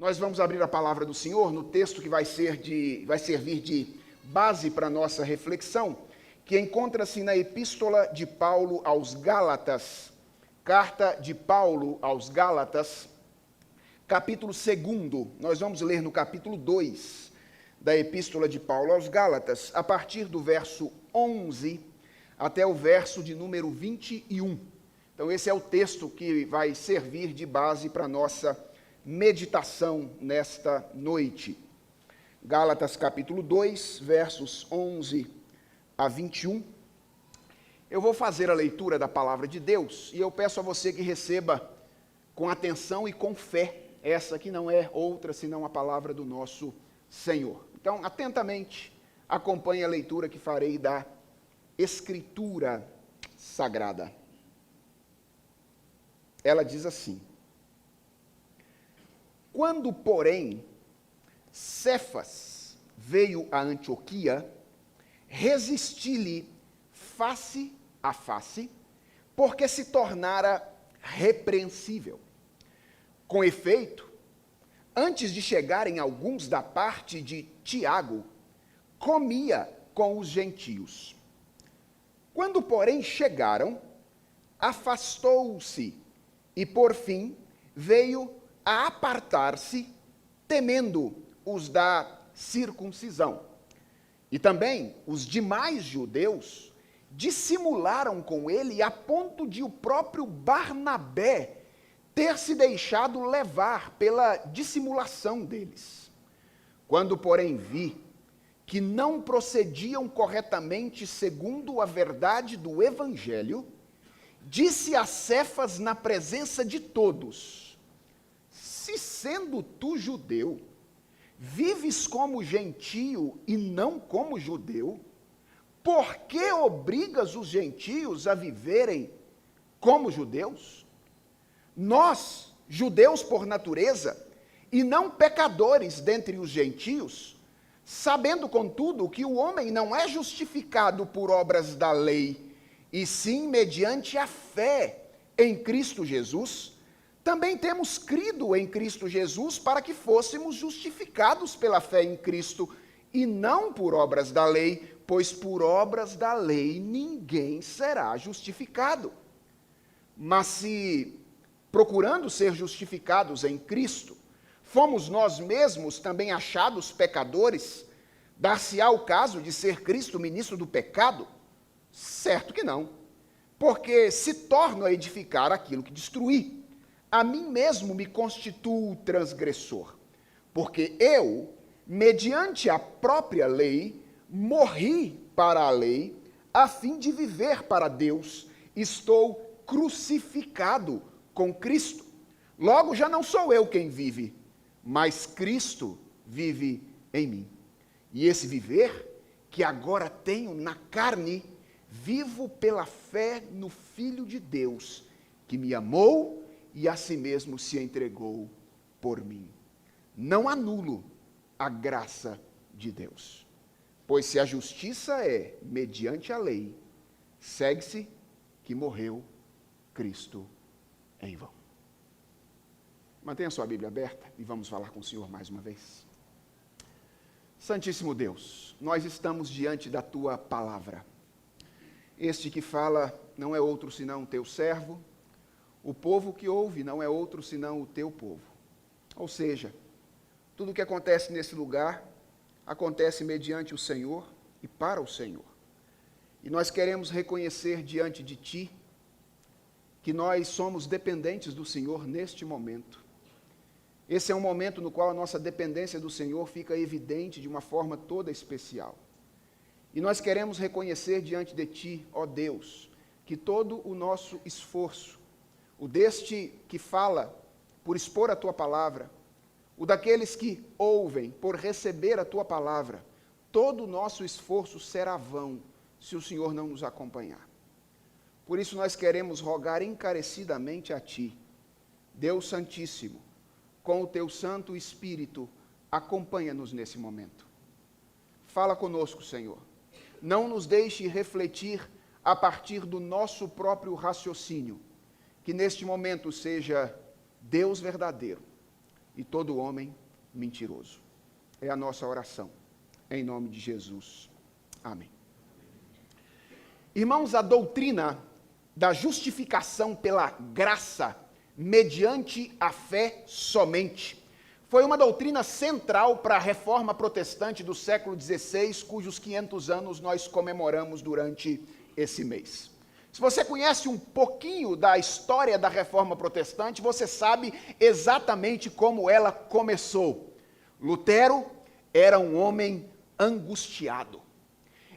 Nós vamos abrir a palavra do Senhor no texto que vai servir de base para a nossa reflexão, que encontra-se na Epístola de Paulo aos Gálatas, carta de Paulo aos Gálatas, capítulo 2. Nós vamos ler no capítulo 2 da Epístola de Paulo aos Gálatas, a partir do verso 11 até o verso de número 21. Então, esse é o texto que vai servir de base para a nossa meditação nesta noite. Gálatas capítulo 2, versos 11 a 21. Eu vou fazer a leitura da palavra de Deus e eu peço a você que receba com atenção e com fé essa que não é outra senão a palavra do nosso Senhor. Então, atentamente, acompanhe a leitura que farei da Escritura Sagrada. Ela diz assim: quando, porém, Cefas veio a Antioquia, resisti-lhe face a face, porque se tornara repreensível. Com efeito, antes de chegarem alguns da parte de Tiago, comia com os gentios. Quando, porém, chegaram, afastou-se e, por fim, veio a apartar-se, temendo os da circuncisão. E também os demais judeus dissimularam com ele a ponto de o próprio Barnabé ter se deixado levar pela dissimulação deles. Quando, porém, vi que não procediam corretamente segundo a verdade do Evangelho, disse a Cefas na presença de todos: se sendo tu judeu, vives como gentio e não como judeu, por que obrigas os gentios a viverem como judeus? Nós, judeus por natureza, e não pecadores dentre os gentios, sabendo, contudo, que o homem não é justificado por obras da lei, e sim mediante a fé em Cristo Jesus, também temos crido em Cristo Jesus para que fôssemos justificados pela fé em Cristo, e não por obras da lei, pois por obras da lei ninguém será justificado. Mas se, procurando ser justificados em Cristo, fomos nós mesmos também achados pecadores, dar-se-á o caso de ser Cristo ministro do pecado? Certo que não, porque se torno a edificar aquilo que destruí. A mim mesmo me constituo transgressor, porque eu, mediante a própria lei, morri para a lei, a fim de viver para Deus. Estou crucificado com Cristo. Logo, já não sou eu quem vive, mas Cristo vive em mim. E esse viver, que agora tenho na carne, vivo pela fé no Filho de Deus, que me amou e a si mesmo se entregou por mim. Não anulo a graça de Deus. Pois se a justiça é mediante a lei, segue-se que morreu Cristo em vão. Mantenha sua Bíblia aberta e vamos falar com o Senhor mais uma vez. Santíssimo Deus, nós estamos diante da Tua palavra. Este que fala não é outro senão o Teu servo, o povo que ouve não é outro senão o Teu povo. Ou seja, tudo o que acontece nesse lugar, acontece mediante o Senhor e para o Senhor. E nós queremos reconhecer diante de Ti que nós somos dependentes do Senhor neste momento. Esse é um momento no qual a nossa dependência do Senhor fica evidente de uma forma toda especial. E nós queremos reconhecer diante de Ti, ó Deus, que todo o nosso esforço, o deste que fala por expor a Tua palavra, o daqueles que ouvem por receber a Tua palavra, todo o nosso esforço será vão se o Senhor não nos acompanhar. Por isso nós queremos rogar encarecidamente a Ti, Deus Santíssimo, com o Teu Santo Espírito, acompanha-nos nesse momento. Fala conosco, Senhor. Não nos deixe refletir a partir do nosso próprio raciocínio, que neste momento seja Deus verdadeiro, e todo homem mentiroso. É a nossa oração, em nome de Jesus. Amém. Irmãos, a doutrina da justificação pela graça, mediante a fé somente, foi uma doutrina central para a reforma protestante do século XVI, cujos 500 anos nós comemoramos durante esse mês. Se você conhece um pouquinho da história da reforma protestante, você sabe exatamente como ela começou. Lutero era um homem angustiado.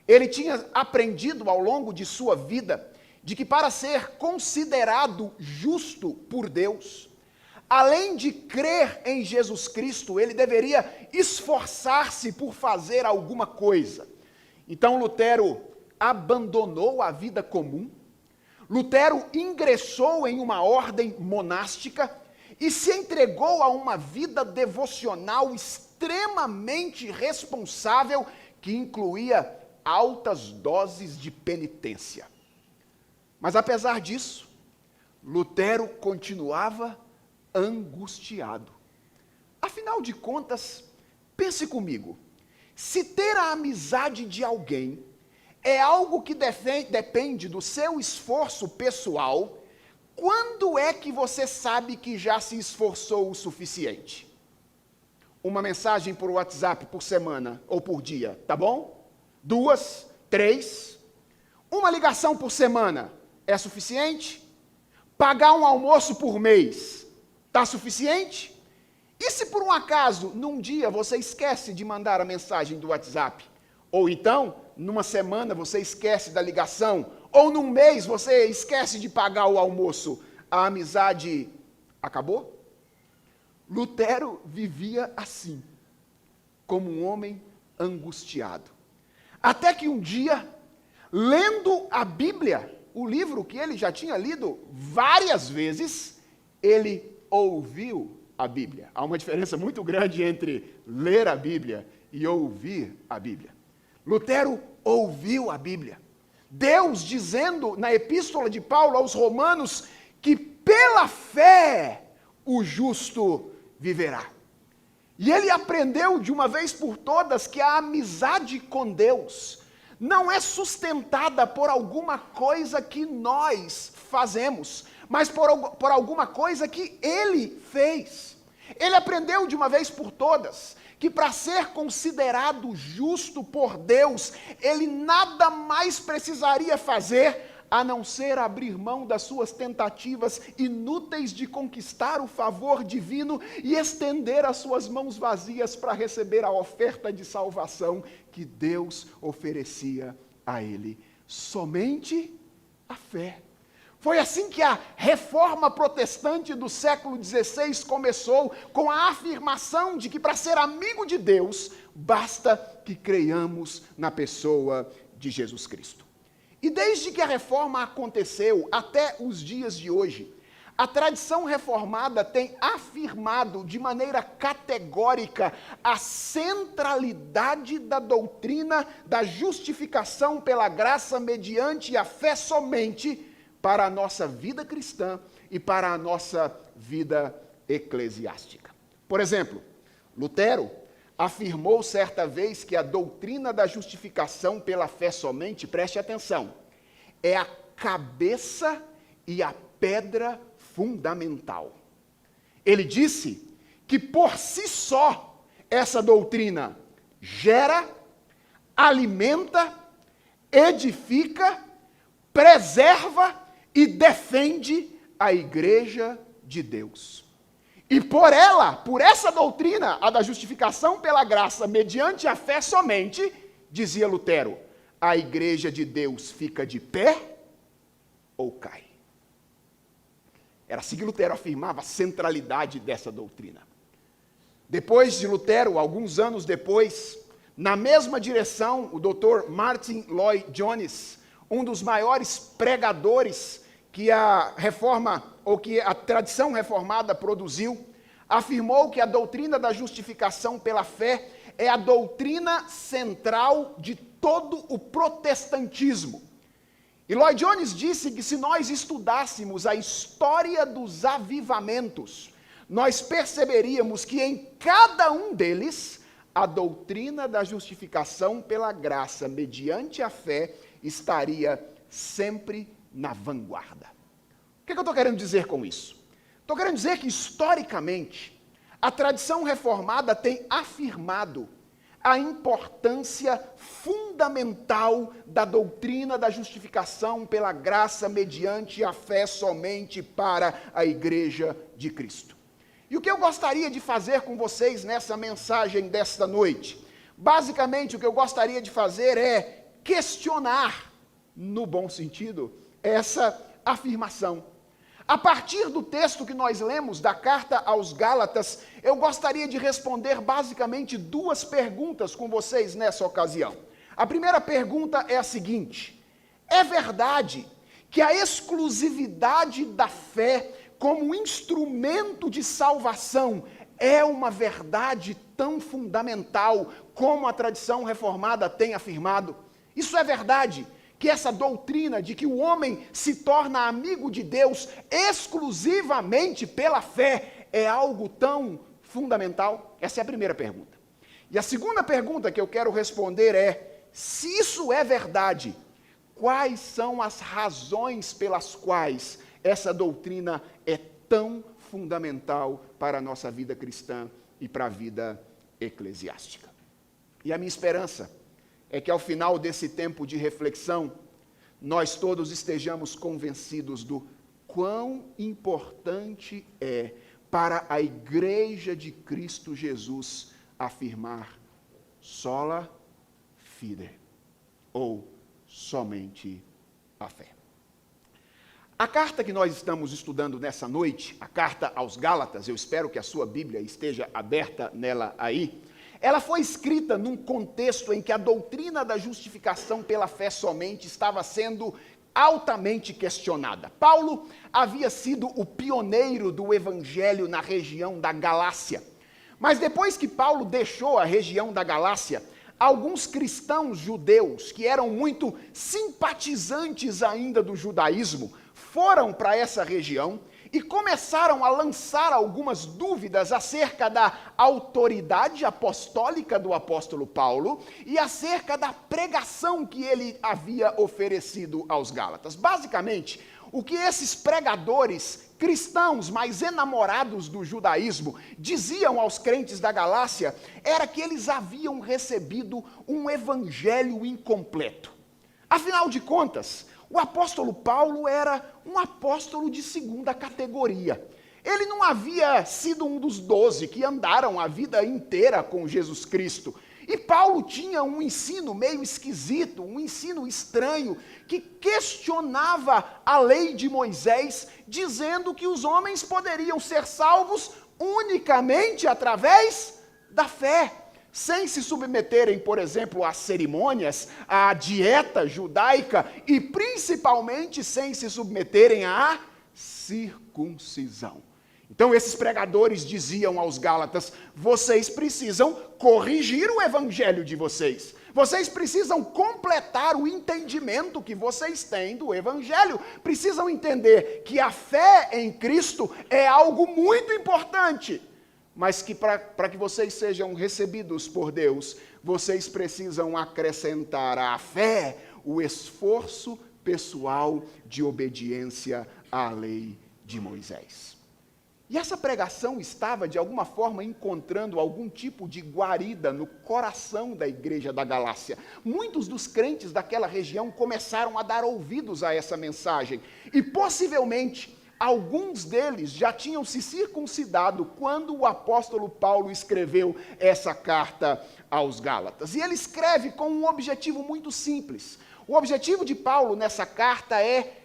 Ele tinha aprendido ao longo de sua vida de que para ser considerado justo por Deus, além de crer em Jesus Cristo, ele deveria esforçar-se por fazer alguma coisa. Então Lutero abandonou a vida comum, Lutero ingressou em uma ordem monástica e se entregou a uma vida devocional extremamente responsável, que incluía altas doses de penitência. Mas apesar disso, Lutero continuava angustiado. Afinal de contas, pense comigo, se ter a amizade de alguém é algo que depende do seu esforço pessoal, quando é que você sabe que já se esforçou o suficiente? Uma mensagem por WhatsApp por semana ou por dia, tá bom? 2, 3. Uma ligação por semana é suficiente? Pagar um almoço por mês está suficiente? E se por um acaso, num dia, você esquece de mandar a mensagem do WhatsApp? Ou então, numa semana, você esquece da ligação? Ou num mês, você esquece de pagar o almoço? A amizade acabou? Lutero vivia assim, como um homem angustiado. Até que um dia, lendo a Bíblia, o livro que ele já tinha lido várias vezes, ele ouviu a Bíblia. Há uma diferença muito grande entre ler a Bíblia e ouvir a Bíblia. Lutero ouviu a Bíblia. Deus dizendo na epístola de Paulo aos Romanos que pela fé o justo viverá. E ele aprendeu de uma vez por todas que a amizade com Deus não é sustentada por alguma coisa que nós fazemos, mas por alguma coisa que Ele fez. Ele aprendeu de uma vez por todas que para ser considerado justo por Deus, ele nada mais precisaria fazer a não ser abrir mão das suas tentativas inúteis de conquistar o favor divino e estender as suas mãos vazias para receber a oferta de salvação que Deus oferecia a ele. Somente a fé. Foi assim que a reforma protestante do século XVI começou, com a afirmação de que para ser amigo de Deus, basta que creiamos na pessoa de Jesus Cristo. E desde que a reforma aconteceu até os dias de hoje, a tradição reformada tem afirmado de maneira categórica a centralidade da doutrina da justificação pela graça mediante a fé somente para a nossa vida cristã e para a nossa vida eclesiástica. Por exemplo, Lutero afirmou certa vez que a doutrina da justificação pela fé somente, preste atenção, é a cabeça e a pedra fundamental. Ele disse que por si só essa doutrina gera, alimenta, edifica, preserva e defende a igreja de Deus. E por ela, por essa doutrina, a da justificação pela graça mediante a fé somente, dizia Lutero, a igreja de Deus fica de pé ou cai. Era assim que Lutero afirmava a centralidade dessa doutrina. Depois de Lutero, alguns anos depois, na mesma direção, o Dr. Martin Lloyd Jones, um dos maiores pregadores que a reforma, ou que a tradição reformada produziu, afirmou que a doutrina da justificação pela fé é a doutrina central de todo o protestantismo. E Lloyd Jones disse que se nós estudássemos a história dos avivamentos, nós perceberíamos que em cada um deles, a doutrina da justificação pela graça mediante a fé estaria sempre na vanguarda. O que eu estou querendo dizer com isso? Estou querendo dizer que, historicamente, a tradição reformada tem afirmado a importância fundamental da doutrina da justificação pela graça mediante a fé somente para a Igreja de Cristo. E o que eu gostaria de fazer com vocês nessa mensagem desta noite? Basicamente, o que eu gostaria de fazer é questionar, no bom sentido, essa afirmação. A partir do texto que nós lemos da carta aos Gálatas, eu gostaria de responder basicamente duas perguntas com vocês nessa ocasião. A primeira pergunta é a seguinte: é verdade que a exclusividade da fé como instrumento de salvação é uma verdade tão fundamental como a tradição reformada tem afirmado? Isso é verdade? Que essa doutrina de que o homem se torna amigo de Deus exclusivamente pela fé é algo tão fundamental? Essa é a primeira pergunta. E a segunda pergunta que eu quero responder é: se isso é verdade, quais são as razões pelas quais essa doutrina é tão fundamental para a nossa vida cristã e para a vida eclesiástica? E a minha esperança é que ao final desse tempo de reflexão, nós todos estejamos convencidos do quão importante é para a Igreja de Cristo Jesus afirmar sola fide, ou somente a fé. A carta que nós estamos estudando nessa noite, a carta aos Gálatas, eu espero que a sua Bíblia esteja aberta nela aí, ela foi escrita num contexto em que a doutrina da justificação pela fé somente estava sendo altamente questionada. Paulo havia sido o pioneiro do evangelho na região da Galácia. Mas depois que Paulo deixou a região da Galácia, alguns cristãos judeus, que eram muito simpatizantes ainda do judaísmo, foram para essa região e começaram a lançar algumas dúvidas acerca da autoridade apostólica do apóstolo Paulo e acerca da pregação que ele havia oferecido aos Gálatas. Basicamente, o que esses pregadores cristãos mais enamorados do judaísmo diziam aos crentes da Galácia era que eles haviam recebido um evangelho incompleto. Afinal de contas, o apóstolo Paulo era um apóstolo de segunda categoria. Ele não havia sido um dos 12 que andaram a vida inteira com Jesus Cristo. E Paulo tinha um ensino meio esquisito, um ensino estranho, que questionava a lei de Moisés, dizendo que os homens poderiam ser salvos unicamente através da fé, sem se submeterem, por exemplo, às cerimônias, à dieta judaica e principalmente sem se submeterem à circuncisão. Então esses pregadores diziam aos Gálatas: vocês precisam corrigir o evangelho de vocês. Vocês precisam completar o entendimento que vocês têm do evangelho. Precisam entender que a fé em Cristo é algo muito importante. Mas que para que vocês sejam recebidos por Deus, vocês precisam acrescentar à fé o esforço pessoal de obediência à lei de Moisés. E essa pregação estava, de alguma forma, encontrando algum tipo de guarida no coração da igreja da Galácia. Muitos dos crentes daquela região começaram a dar ouvidos a essa mensagem. E, possivelmente, alguns deles já tinham se circuncidado quando o apóstolo Paulo escreveu essa carta aos Gálatas. E ele escreve com um objetivo muito simples. O objetivo de Paulo nessa carta é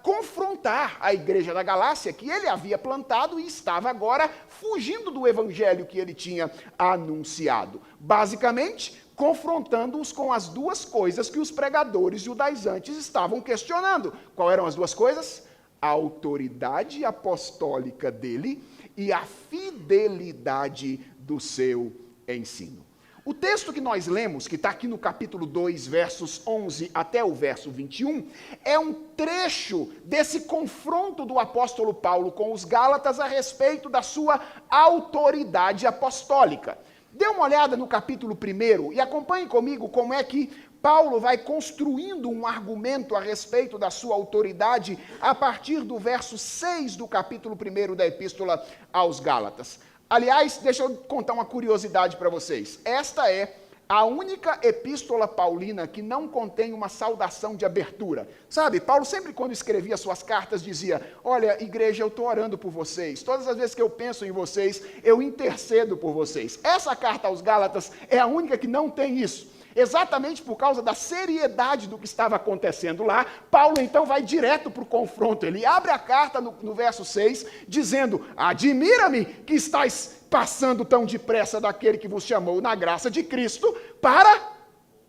confrontar a igreja da Galácia, que ele havia plantado e estava agora fugindo do evangelho que ele tinha anunciado. Basicamente, confrontando-os com as duas coisas que os pregadores judaizantes estavam questionando. Qual eram as duas coisas? A autoridade apostólica dele e a fidelidade do seu ensino. O texto que nós lemos, que está aqui no capítulo 2, versos 11 até o verso 21, é um trecho desse confronto do apóstolo Paulo com os Gálatas a respeito da sua autoridade apostólica. Dê uma olhada no capítulo 1 e acompanhe comigo como é que Paulo vai construindo um argumento a respeito da sua autoridade a partir do verso 6 do capítulo 1 da Epístola aos Gálatas. Aliás, deixa eu contar uma curiosidade para vocês. Esta é a única epístola paulina que não contém uma saudação de abertura. Sabe, Paulo sempre quando escrevia suas cartas dizia, olha, igreja, eu estou orando por vocês. Todas as vezes que eu penso em vocês, eu intercedo por vocês. Essa carta aos Gálatas é a única que não tem isso. Exatamente por causa da seriedade do que estava acontecendo lá, Paulo então vai direto para o confronto. Ele abre a carta no verso 6, dizendo, admira-me que estáis passando tão depressa daquele que vos chamou na graça de Cristo para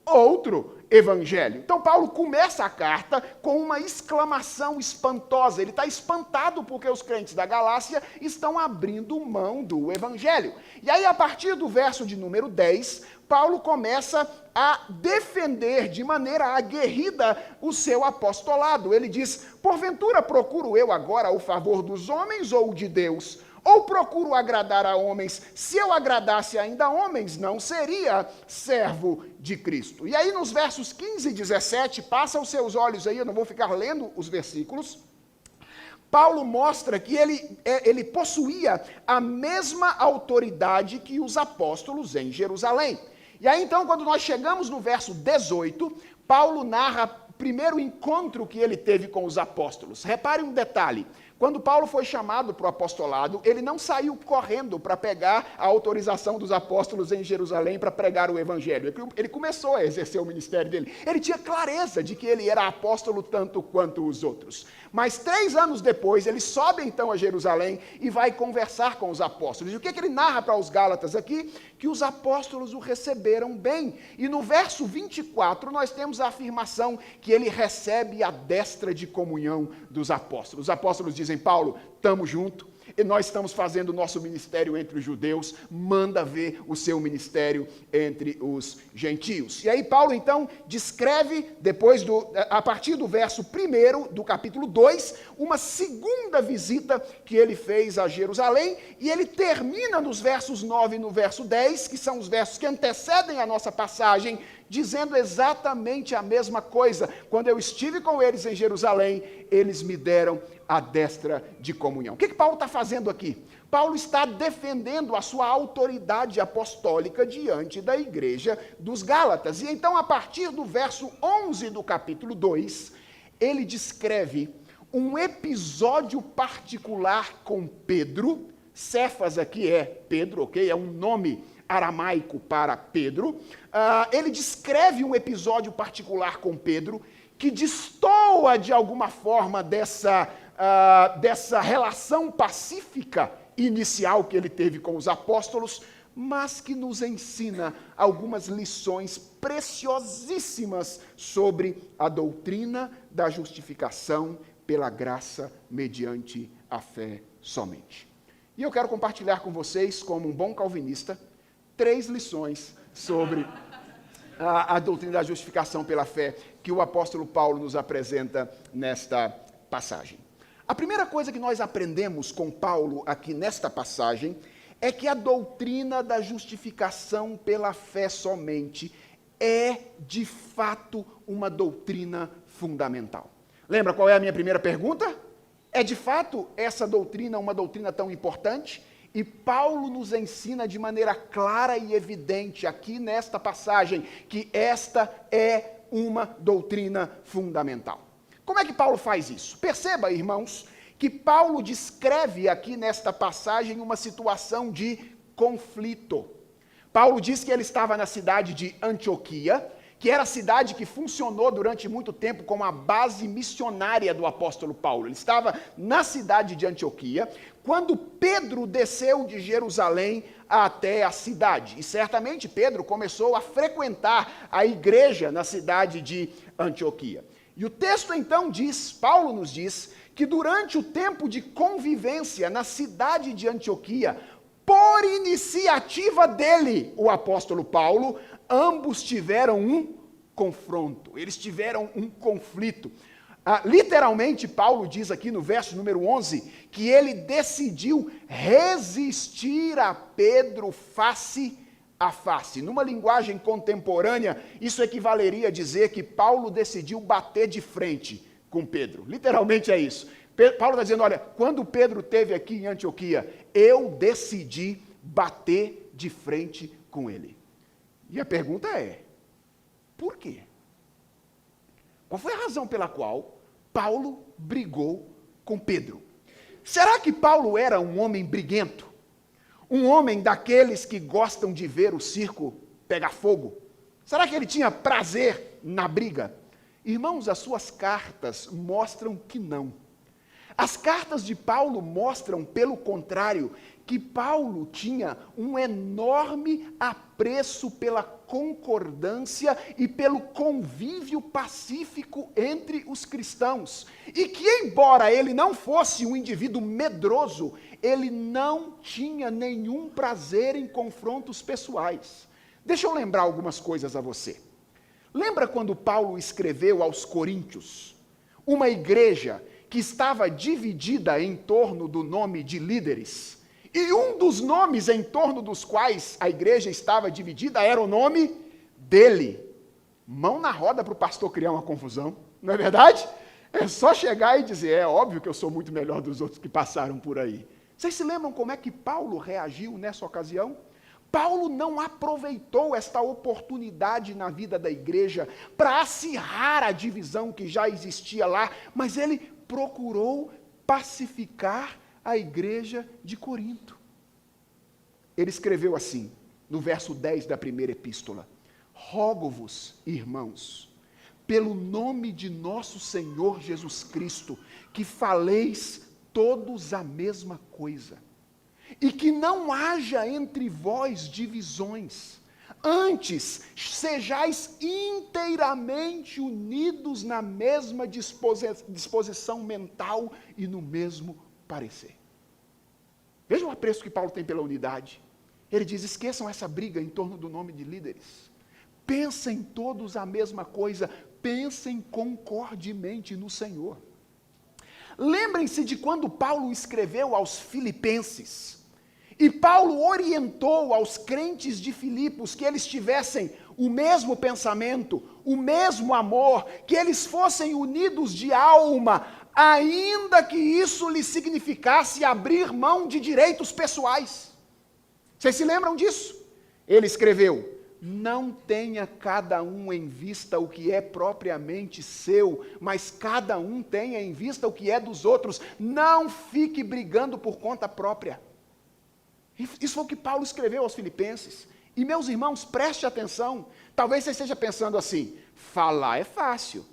outro evangelho. Então Paulo começa a carta com uma exclamação espantosa. Ele está espantado porque os crentes da Galácia estão abrindo mão do evangelho. E aí, a partir do verso de número 10, Paulo começa a defender de maneira aguerrida o seu apostolado. Ele diz, porventura procuro eu agora o favor dos homens ou de Deus? Ou procuro agradar a homens? Se eu agradasse ainda a homens, não seria servo de Cristo. E aí nos versos 15 e 17, passa os seus olhos aí, eu não vou ficar lendo os versículos, Paulo mostra que ele possuía a mesma autoridade que os apóstolos em Jerusalém. E aí então, quando nós chegamos no verso 18, Paulo narra o primeiro encontro que ele teve com os apóstolos. Repare um detalhe. Quando Paulo foi chamado para o apostolado, ele não saiu correndo para pegar a autorização dos apóstolos em Jerusalém para pregar o evangelho. Ele começou a exercer o ministério dele. Ele tinha clareza de que ele era apóstolo tanto quanto os outros. Mas 3 anos depois, ele sobe então a Jerusalém e vai conversar com os apóstolos. E o que ele narra para os Gálatas aqui? Que os apóstolos o receberam bem. E no verso 24, nós temos a afirmação que ele recebe a destra de comunhão dos apóstolos. Os apóstolos dizem, Paulo, estamos juntos, e nós estamos fazendo o nosso ministério entre os judeus, manda ver o seu ministério entre os gentios. E aí Paulo então descreve, a partir do verso 1 do capítulo 2, uma segunda visita que ele fez a Jerusalém, e ele termina nos versos 9 e no verso 10, que são os versos que antecedem a nossa passagem, dizendo exatamente a mesma coisa. Quando eu estive com eles em Jerusalém, eles me deram a destra de comunhão. O que Paulo está fazendo aqui? Paulo está defendendo a sua autoridade apostólica diante da igreja dos Gálatas. E então, a partir do verso 11 do capítulo 2, ele descreve um episódio particular com Pedro. Cefas aqui é Pedro, ok? É um nome aramaico para Pedro. Ele descreve um episódio particular com Pedro que destoa de alguma forma dessa relação pacífica inicial que ele teve com os apóstolos, mas que nos ensina algumas lições preciosíssimas sobre a doutrina da justificação pela graça mediante a fé somente. E eu quero compartilhar com vocês, como um bom calvinista, 3 lições sobre a doutrina da justificação pela fé que o apóstolo Paulo nos apresenta nesta passagem. A primeira coisa que nós aprendemos com Paulo aqui nesta passagem é que a doutrina da justificação pela fé somente é, de fato, uma doutrina fundamental. Lembra qual é a minha primeira pergunta? É, de fato, essa doutrina uma doutrina tão importante? E Paulo nos ensina de maneira clara e evidente aqui nesta passagem que esta é uma doutrina fundamental. Como é que Paulo faz isso? Perceba, irmãos, que Paulo descreve aqui nesta passagem uma situação de conflito. Paulo diz que ele estava na cidade de Antioquia, que era a cidade que funcionou durante muito tempo como a base missionária do apóstolo Paulo. Ele estava na cidade de Antioquia, quando Pedro desceu de Jerusalém até a cidade. E certamente Pedro começou a frequentar a igreja na cidade de Antioquia. E o texto então diz, Paulo nos diz, que durante o tempo de convivência na cidade de Antioquia, por iniciativa dele, o apóstolo Paulo, ambos tiveram um confronto, eles tiveram um conflito. Literalmente, Paulo diz aqui no verso número 11, que ele decidiu resistir a Pedro face a face. Numa linguagem contemporânea, isso equivaleria a dizer que Paulo decidiu bater de frente com Pedro. Literalmente é isso. Paulo está dizendo, olha, quando Pedro esteve aqui em Antioquia, eu decidi bater de frente com ele. E a pergunta é, por quê? Qual foi a razão pela qual Paulo brigou com Pedro? Será que Paulo era um homem briguento? Um homem daqueles que gostam de ver o circo pegar fogo? Será que ele tinha prazer na briga? Irmãos, as suas cartas mostram que não. As cartas de Paulo mostram, pelo contrário, que Paulo tinha um enorme apreço pela concordância e pelo convívio pacífico entre os cristãos. E que, embora ele não fosse um indivíduo medroso, ele não tinha nenhum prazer em confrontos pessoais. Deixa eu lembrar algumas coisas a você. Lembra quando Paulo escreveu aos Coríntios, uma igreja que estava dividida em torno do nome de líderes? E um dos nomes em torno dos quais a igreja estava dividida era o nome dele. Mão na roda para o pastor criar uma confusão, não é verdade? É só chegar e dizer, é óbvio que eu sou muito melhor dos outros que passaram por aí. Vocês se lembram como é que Paulo reagiu nessa ocasião? Paulo não aproveitou esta oportunidade na vida da igreja para acirrar a divisão que já existia lá, mas ele procurou pacificar a igreja de Corinto. Ele escreveu assim, no verso 10 da primeira epístola: rogo-vos, irmãos, pelo nome de nosso Senhor Jesus Cristo, que faleis todos a mesma coisa, e que não haja entre vós divisões, antes sejais inteiramente unidos na mesma disposição mental e no mesmo parecer. Veja o apreço que Paulo tem pela unidade. Ele diz, esqueçam essa briga em torno do nome de líderes. Pensem todos a mesma coisa, pensem concordemente no Senhor. Lembrem-se de quando Paulo escreveu aos Filipenses, e Paulo orientou aos crentes de Filipos que eles tivessem o mesmo pensamento, o mesmo amor, que eles fossem unidos de alma, ainda que isso lhe significasse abrir mão de direitos pessoais. Vocês se lembram disso? Ele escreveu, não tenha cada um em vista o que é propriamente seu, mas cada um tenha em vista o que é dos outros. Não fique brigando por conta própria. Isso foi o que Paulo escreveu aos Filipenses. E meus irmãos, preste atenção. Talvez você esteja pensando assim, falar é fácil,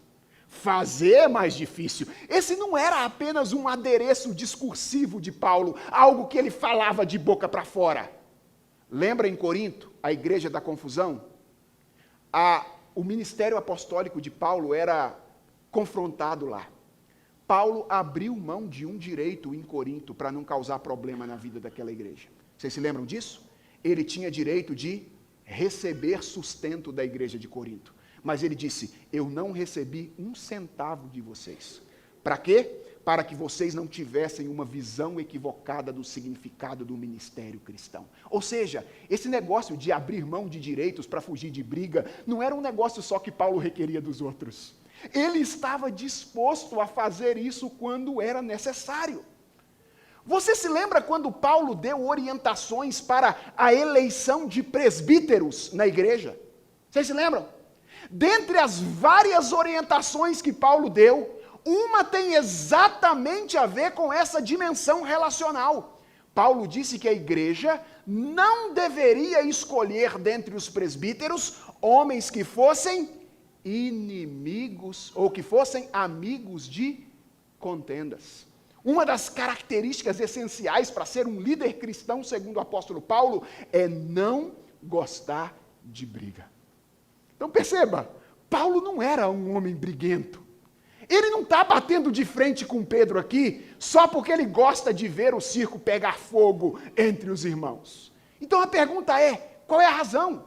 fazer é mais difícil. Esse não era apenas um adereço discursivo de Paulo, algo que ele falava de boca para fora. Lembra em Corinto, a igreja da confusão? O ministério apostólico de Paulo era confrontado lá. Paulo abriu mão de um direito em Corinto para não causar problema na vida daquela igreja. Vocês se lembram disso? Ele tinha direito de receber sustento da igreja de Corinto. Mas ele disse, eu não recebi um centavo de vocês. Para quê? Para que vocês não tivessem uma visão equivocada do significado do ministério cristão. Ou seja, esse negócio de abrir mão de direitos para fugir de briga, não era um negócio só que Paulo requeria dos outros. Ele estava disposto a fazer isso quando era necessário. Você se lembra quando Paulo deu orientações para a eleição de presbíteros na igreja? Vocês se lembram? Dentre as várias orientações que Paulo deu, uma tem exatamente a ver com essa dimensão relacional. Paulo disse que a igreja não deveria escolher dentre os presbíteros homens que fossem inimigos ou que fossem amigos de contendas. Uma das características essenciais para ser um líder cristão, segundo o apóstolo Paulo, é não gostar de briga. Então perceba, Paulo não era um homem briguento. Ele não está batendo de frente com Pedro aqui só porque ele gosta de ver o circo pegar fogo entre os irmãos. Então a pergunta é, qual é a razão?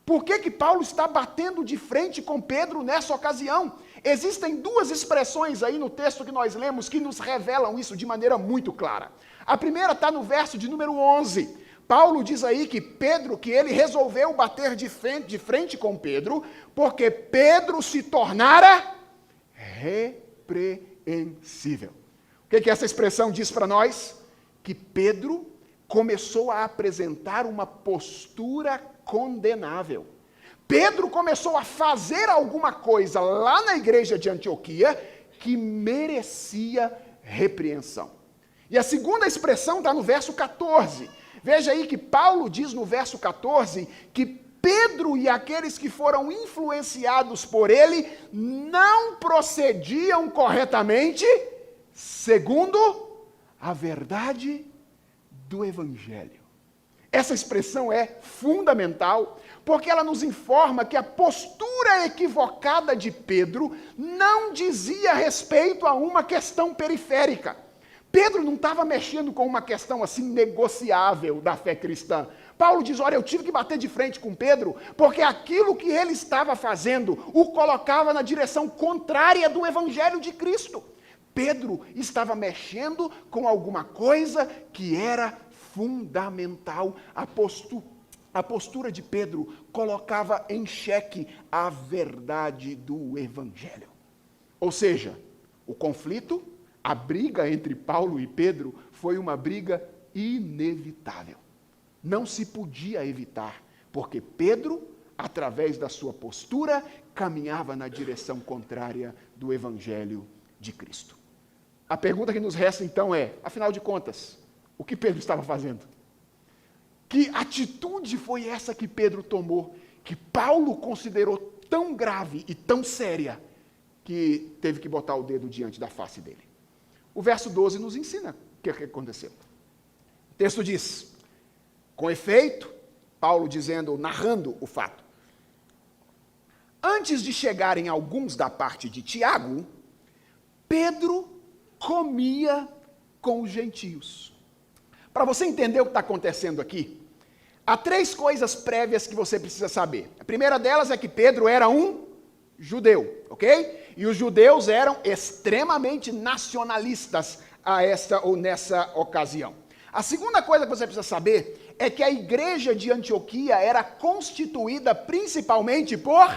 Por que Paulo está batendo de frente com Pedro nessa ocasião? Existem duas expressões aí no texto que nós lemos que nos revelam isso de maneira muito clara. A primeira está no verso de número 11. Paulo diz aí que ele resolveu bater de frente com Pedro, porque Pedro se tornara repreensível. O que essa expressão diz para nós? Que Pedro começou a apresentar uma postura condenável. Pedro começou a fazer alguma coisa lá na igreja de Antioquia que merecia repreensão. E a segunda expressão está no verso 14. Veja aí que Paulo diz no verso 14 que Pedro e aqueles que foram influenciados por ele não procediam corretamente segundo a verdade do Evangelho. Essa expressão é fundamental, porque ela nos informa que a postura equivocada de Pedro não dizia respeito a uma questão periférica. Pedro não estava mexendo com uma questão assim negociável da fé cristã. Paulo diz, olha, eu tive que bater de frente com Pedro, porque aquilo que ele estava fazendo o colocava na direção contrária do Evangelho de Cristo. Pedro estava mexendo com alguma coisa que era fundamental. A postura de Pedro colocava em xeque a verdade do Evangelho. Ou seja, o conflito, a briga entre Paulo e Pedro foi uma briga inevitável. Não se podia evitar, porque Pedro, através da sua postura, caminhava na direção contrária do Evangelho de Cristo. A pergunta que nos resta então é, afinal de contas, o que Pedro estava fazendo? Que atitude foi essa que Pedro tomou, que Paulo considerou tão grave e tão séria, que teve que botar o dedo diante da face dele? O verso 12 nos ensina o que aconteceu. O texto diz, com efeito, Paulo narrando o fato. Antes de chegarem alguns da parte de Tiago, Pedro comia com os gentios. Para você entender o que está acontecendo aqui, há 3 coisas prévias que você precisa saber. A primeira delas é que Pedro era um judeu, ok? E os judeus eram extremamente nacionalistas nessa ocasião. A segunda coisa que você precisa saber é que a igreja de Antioquia era constituída principalmente por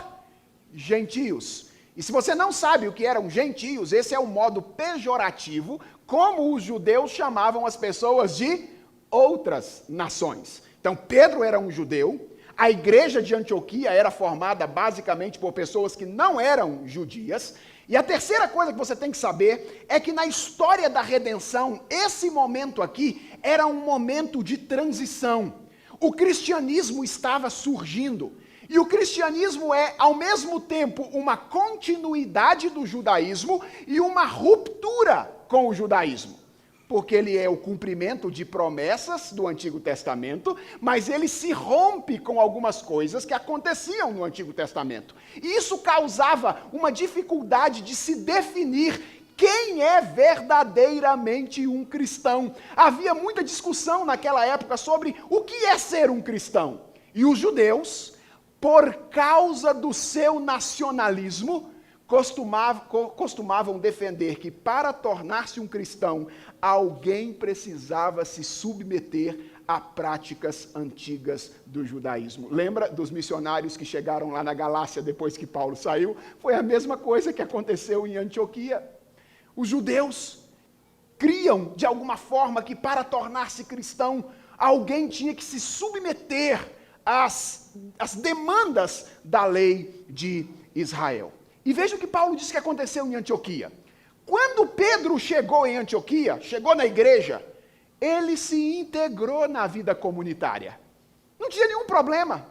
gentios. E se você não sabe o que eram gentios, esse é o modo pejorativo como os judeus chamavam as pessoas de outras nações. Então, Pedro era um judeu, a igreja de Antioquia era formada basicamente por pessoas que não eram judias. E a terceira coisa que você tem que saber é que na história da redenção, esse momento aqui era um momento de transição. O cristianismo estava surgindo. E o cristianismo é, ao mesmo tempo, uma continuidade do judaísmo e uma ruptura com o judaísmo. Porque ele é o cumprimento de promessas do Antigo Testamento, mas ele se rompe com algumas coisas que aconteciam no Antigo Testamento. E isso causava uma dificuldade de se definir quem é verdadeiramente um cristão. Havia muita discussão naquela época sobre o que é ser um cristão. E os judeus, por causa do seu nacionalismo, costumavam defender que para tornar-se um cristão, alguém precisava se submeter a práticas antigas do judaísmo. Lembra dos missionários que chegaram lá na Galácia depois que Paulo saiu? Foi a mesma coisa que aconteceu em Antioquia. Os judeus criam, de alguma forma, que para tornar-se cristão, alguém tinha que se submeter às demandas da lei de Israel. E veja o que Paulo diz que aconteceu em Antioquia. Quando Pedro chegou em Antioquia, chegou na igreja, ele se integrou na vida comunitária. Não tinha nenhum problema.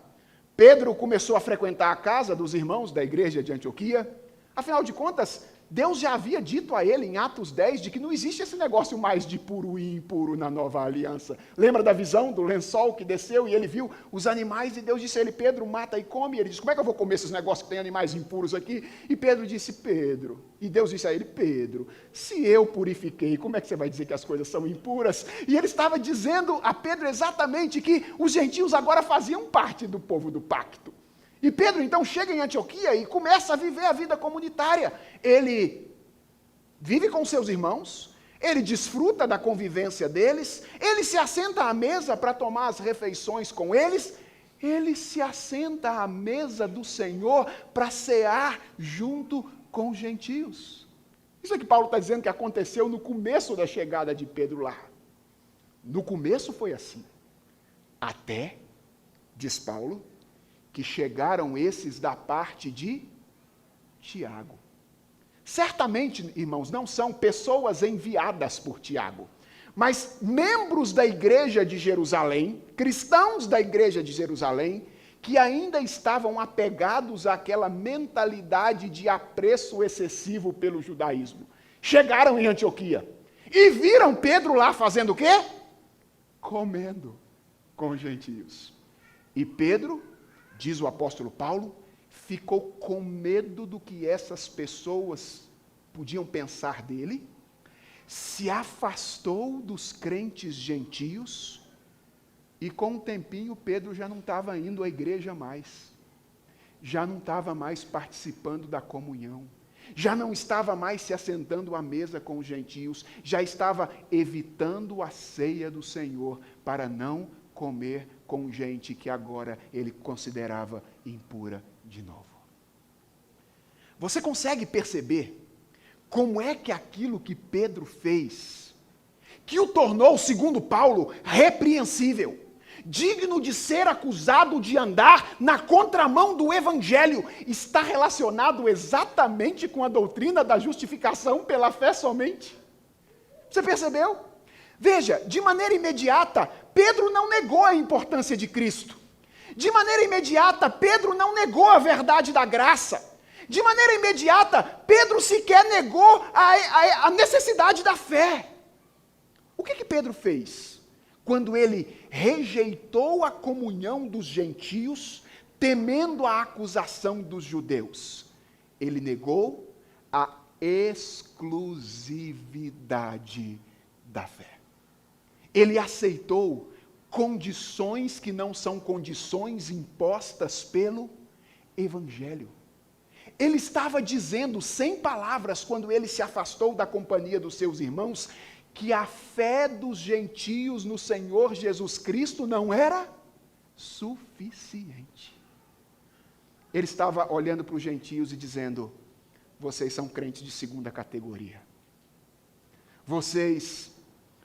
Pedro começou a frequentar a casa dos irmãos da igreja de Antioquia. Afinal de contas, Deus já havia dito a ele em Atos 10 de que não existe esse negócio mais de puro e impuro na nova aliança. Lembra da visão do lençol que desceu e ele viu os animais e Deus disse a ele, Pedro, mata e come. E ele disse, como é que eu vou comer esses negócios que tem animais impuros aqui? E Pedro disse, Pedro, e Deus disse a ele, Pedro, se eu purifiquei, como é que você vai dizer que as coisas são impuras? E ele estava dizendo a Pedro exatamente que os gentios agora faziam parte do povo do pacto. E Pedro, então, chega em Antioquia e começa a viver a vida comunitária. Ele vive com seus irmãos, ele desfruta da convivência deles, ele se assenta à mesa para tomar as refeições com eles, ele se assenta à mesa do Senhor para cear junto com os gentios. Isso é que Paulo está dizendo que aconteceu no começo da chegada de Pedro lá. No começo foi assim. Até, diz Paulo, que chegaram esses da parte de Tiago. Certamente, irmãos, não são pessoas enviadas por Tiago, mas membros da igreja de Jerusalém, cristãos da igreja de Jerusalém, que ainda estavam apegados àquela mentalidade de apreço excessivo pelo judaísmo. Chegaram em Antioquia e viram Pedro lá fazendo o quê? Comendo com os gentios. E Pedro, diz o apóstolo Paulo, ficou com medo do que essas pessoas podiam pensar dele, se afastou dos crentes gentios, e com um tempinho Pedro já não estava indo à igreja mais, já não estava mais participando da comunhão, já não estava mais se assentando à mesa com os gentios, já estava evitando a ceia do Senhor para não comer com gente que agora ele considerava impura de novo. Você consegue perceber como é que aquilo que Pedro fez, que o tornou, segundo Paulo, repreensível, digno de ser acusado de andar na contramão do evangelho, está relacionado exatamente com a doutrina da justificação pela fé somente? Você percebeu? Veja, de maneira imediata, Pedro não negou a importância de Cristo. De maneira imediata, Pedro não negou a verdade da graça. De maneira imediata, Pedro sequer negou a necessidade da fé. O que Pedro fez? Quando ele rejeitou a comunhão dos gentios, temendo a acusação dos judeus, ele negou a exclusividade da fé. Ele aceitou condições que não são condições impostas pelo Evangelho. Ele estava dizendo, sem palavras, quando ele se afastou da companhia dos seus irmãos, que a fé dos gentios no Senhor Jesus Cristo não era suficiente. Ele estava olhando para os gentios e dizendo, vocês são crentes de segunda categoria. Vocês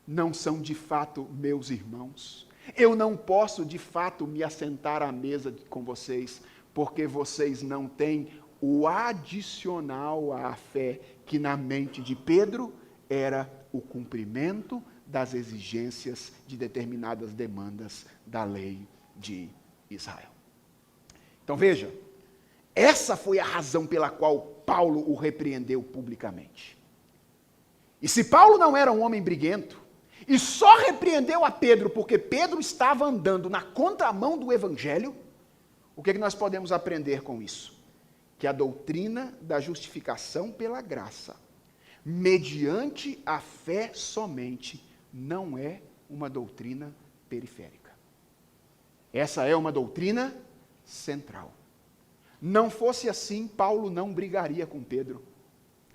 não são de fato meus irmãos. Eu não posso de fato me assentar à mesa com vocês, porque vocês não têm o adicional à fé, que na mente de Pedro era o cumprimento das exigências de determinadas demandas da lei de Israel. Então veja, essa foi a razão pela qual Paulo o repreendeu publicamente. E se Paulo não era um homem briguento, e só repreendeu a Pedro porque Pedro estava andando na contramão do Evangelho, o que nós podemos aprender com isso? Que a doutrina da justificação pela graça, mediante a fé somente, não é uma doutrina periférica. Essa é uma doutrina central. Não fosse assim, Paulo não brigaria com Pedro.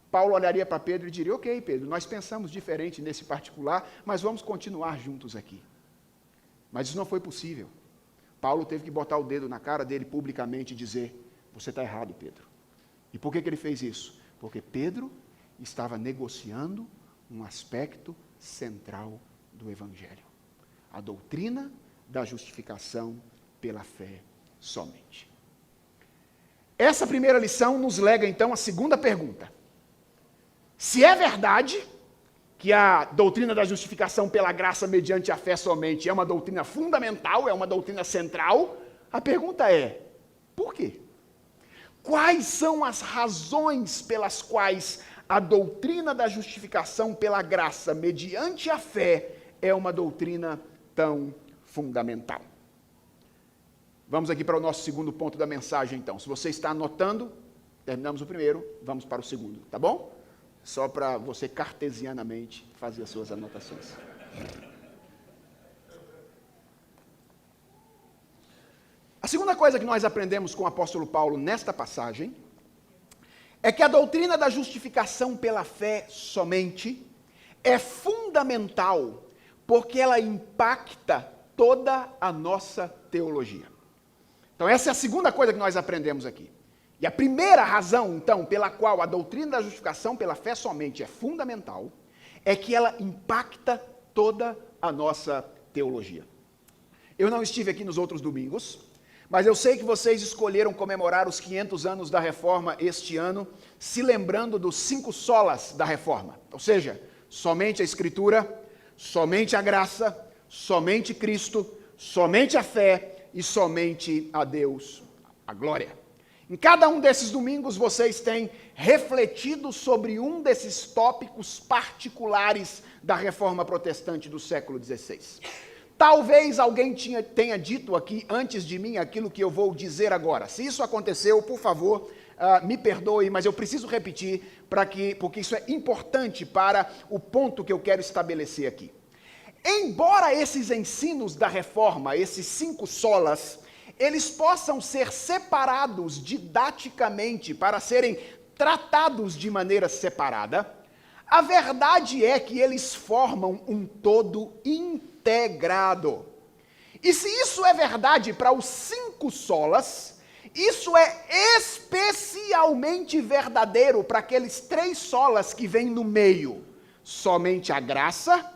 Paulo olharia para Pedro e diria, ok, Pedro, nós pensamos diferente nesse particular, mas vamos continuar juntos aqui. Mas isso não foi possível. Paulo teve que botar o dedo na cara dele publicamente e dizer, você está errado, Pedro. E por que ele fez isso? Porque Pedro estava negociando um aspecto central do Evangelho. A doutrina da justificação pela fé somente. Essa primeira lição nos lega, então, a segunda pergunta. Se é verdade que a doutrina da justificação pela graça mediante a fé somente é uma doutrina fundamental, é uma doutrina central, a pergunta é, por quê? Quais são as razões pelas quais a doutrina da justificação pela graça mediante a fé é uma doutrina tão fundamental. Vamos aqui para o nosso segundo ponto da mensagem, então. Se você está anotando, terminamos o primeiro, vamos para o segundo, tá bom? Só para você cartesianamente fazer as suas anotações. A segunda coisa que nós aprendemos com o apóstolo Paulo nesta passagem é que a doutrina da justificação pela fé somente é fundamental porque ela impacta toda a nossa teologia. Então essa é a segunda coisa que nós aprendemos aqui. E a primeira razão, então, pela qual a doutrina da justificação pela fé somente é fundamental, é que ela impacta toda a nossa teologia. Eu não estive aqui nos outros domingos, mas eu sei que vocês escolheram comemorar os 500 anos da Reforma este ano, se lembrando dos 5 solas da Reforma. Ou seja, somente a Escritura, somente a graça, somente Cristo, somente a fé e somente a Deus, a glória. Em cada um desses domingos vocês têm refletido sobre um desses tópicos particulares da Reforma Protestante do século XVI. Talvez alguém tenha dito aqui antes de mim aquilo que eu vou dizer agora. Se isso aconteceu, por favor, me perdoe, mas eu preciso repetir porque isso é importante para o ponto que eu quero estabelecer aqui. Embora esses ensinos da Reforma, esses 5 solas, eles possam ser separados didaticamente para serem tratados de maneira separada, a verdade é que eles formam um todo integrado. E se isso é verdade para os 5 solas, isso é especialmente verdadeiro para aqueles 3 solas que vêm no meio. Somente a graça,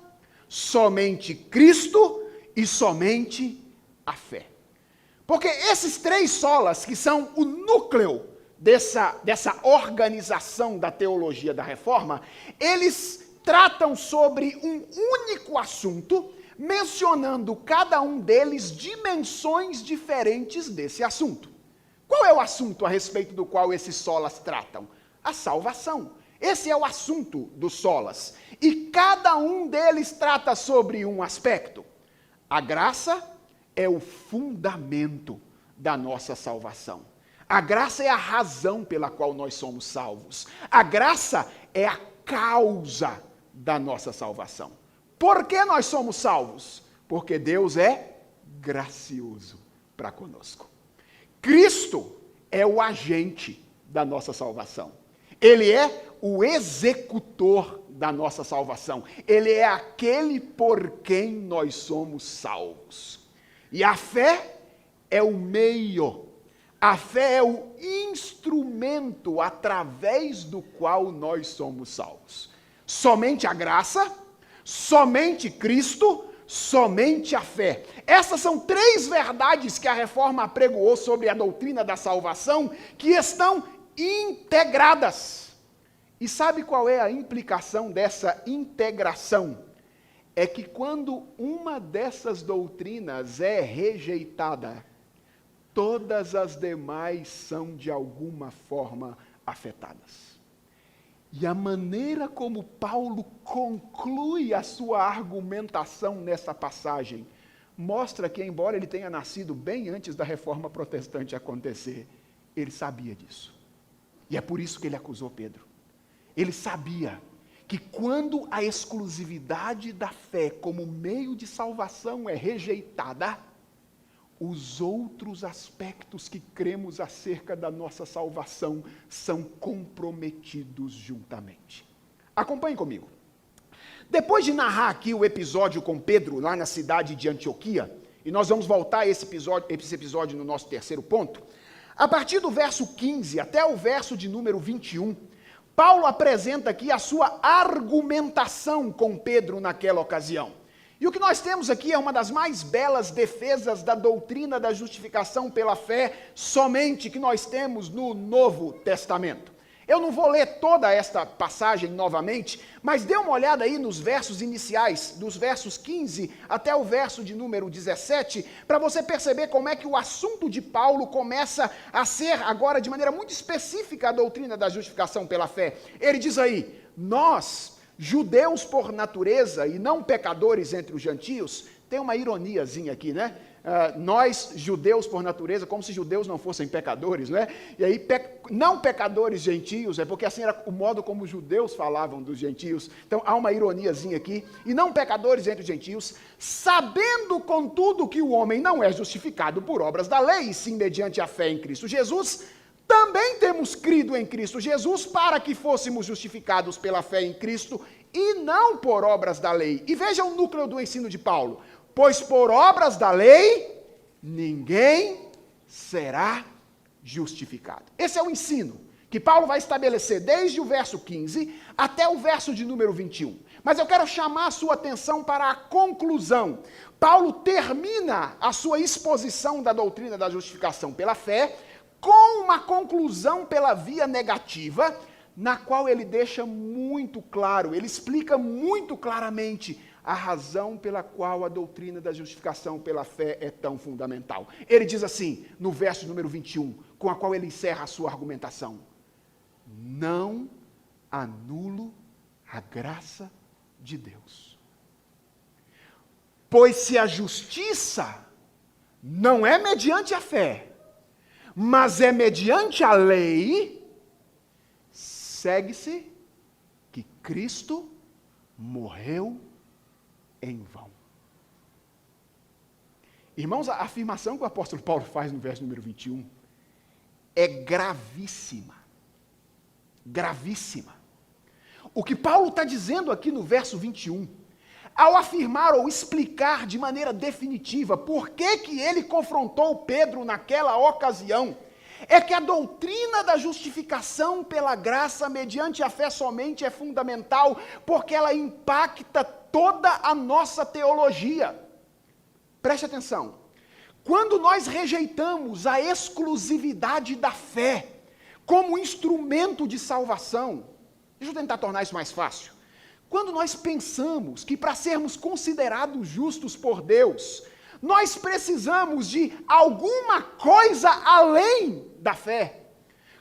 somente Cristo e somente a fé. Porque esses 3 solas, que são o núcleo dessa organização da teologia da Reforma, eles tratam sobre um único assunto, mencionando cada um deles dimensões diferentes desse assunto. Qual é o assunto a respeito do qual esses solas tratam? A salvação. Esse é o assunto dos solas. E cada um deles trata sobre um aspecto. A graça é o fundamento da nossa salvação. A graça é a razão pela qual nós somos salvos. A graça é a causa da nossa salvação. Por que nós somos salvos? Porque Deus é gracioso para conosco. Cristo é o agente da nossa salvação. Ele é o executor da nossa salvação. Ele é aquele por quem nós somos salvos. E a fé é o meio, a fé é o instrumento através do qual nós somos salvos. Somente a graça, somente Cristo, somente a fé. Essas são 3 verdades que a Reforma apregoou sobre a doutrina da salvação, que estão integradas. E sabe qual é a implicação dessa integração? É que quando uma dessas doutrinas é rejeitada, todas as demais são de alguma forma afetadas. E a maneira como Paulo conclui a sua argumentação nessa passagem mostra que, embora ele tenha nascido bem antes da Reforma Protestante acontecer, ele sabia disso. E é por isso que ele acusou Pedro. Ele sabia que quando a exclusividade da fé como meio de salvação é rejeitada, os outros aspectos que cremos acerca da nossa salvação são comprometidos juntamente. Acompanhe comigo. Depois de narrar aqui o episódio com Pedro, lá na cidade de Antioquia, e nós vamos voltar a esse episódio no nosso terceiro ponto, a partir do verso 15 até o verso de número 21, Paulo apresenta aqui a sua argumentação com Pedro naquela ocasião. E o que nós temos aqui é uma das mais belas defesas da doutrina da justificação pela fé somente que nós temos no Novo Testamento. Eu não vou ler toda esta passagem novamente, mas dê uma olhada aí nos versos iniciais, dos versos 15 até o verso de número 17, para você perceber como é que o assunto de Paulo começa a ser, agora de maneira muito específica, a doutrina da justificação pela fé. Ele diz aí, nós, judeus por natureza e não pecadores entre os gentios, tem uma ironiazinha aqui, né? Nós, judeus por natureza, como se judeus não fossem pecadores, né? E aí, não pecadores gentios, é porque assim era o modo como os judeus falavam dos gentios. Então, há uma ironiazinha aqui. E não pecadores entre os gentios, sabendo, contudo, que o homem não é justificado por obras da lei, e sim mediante a fé em Cristo Jesus, também temos crido em Cristo Jesus para que fôssemos justificados pela fé em Cristo e não por obras da lei. E veja o núcleo do ensino de Paulo. Pois por obras da lei, ninguém será justificado. Esse é o ensino que Paulo vai estabelecer desde o verso 15 até o verso de número 21. Mas eu quero chamar a sua atenção para a conclusão. Paulo termina a sua exposição da doutrina da justificação pela fé com uma conclusão pela via negativa, na qual ele deixa muito claro, ele explica muito claramente a razão pela qual a doutrina da justificação pela fé é tão fundamental. Ele diz assim, no verso número 21, com a qual ele encerra a sua argumentação: não anulo a graça de Deus. Pois se a justiça não é mediante a fé, mas é mediante a lei, segue-se que Cristo morreu em vão. Irmãos, a afirmação que o apóstolo Paulo faz no verso número 21 é gravíssima. Gravíssima. O que Paulo está dizendo aqui no verso 21, ao afirmar ou explicar de maneira definitiva por que ele confrontou Pedro naquela ocasião, é que a doutrina da justificação pela graça mediante a fé somente é fundamental, porque ela impacta toda a nossa teologia. Preste atenção. Quando nós rejeitamos a exclusividade da fé como instrumento de salvação, deixa eu tentar tornar isso mais fácil. Quando nós pensamos que para sermos considerados justos por Deus, nós precisamos de alguma coisa além da fé.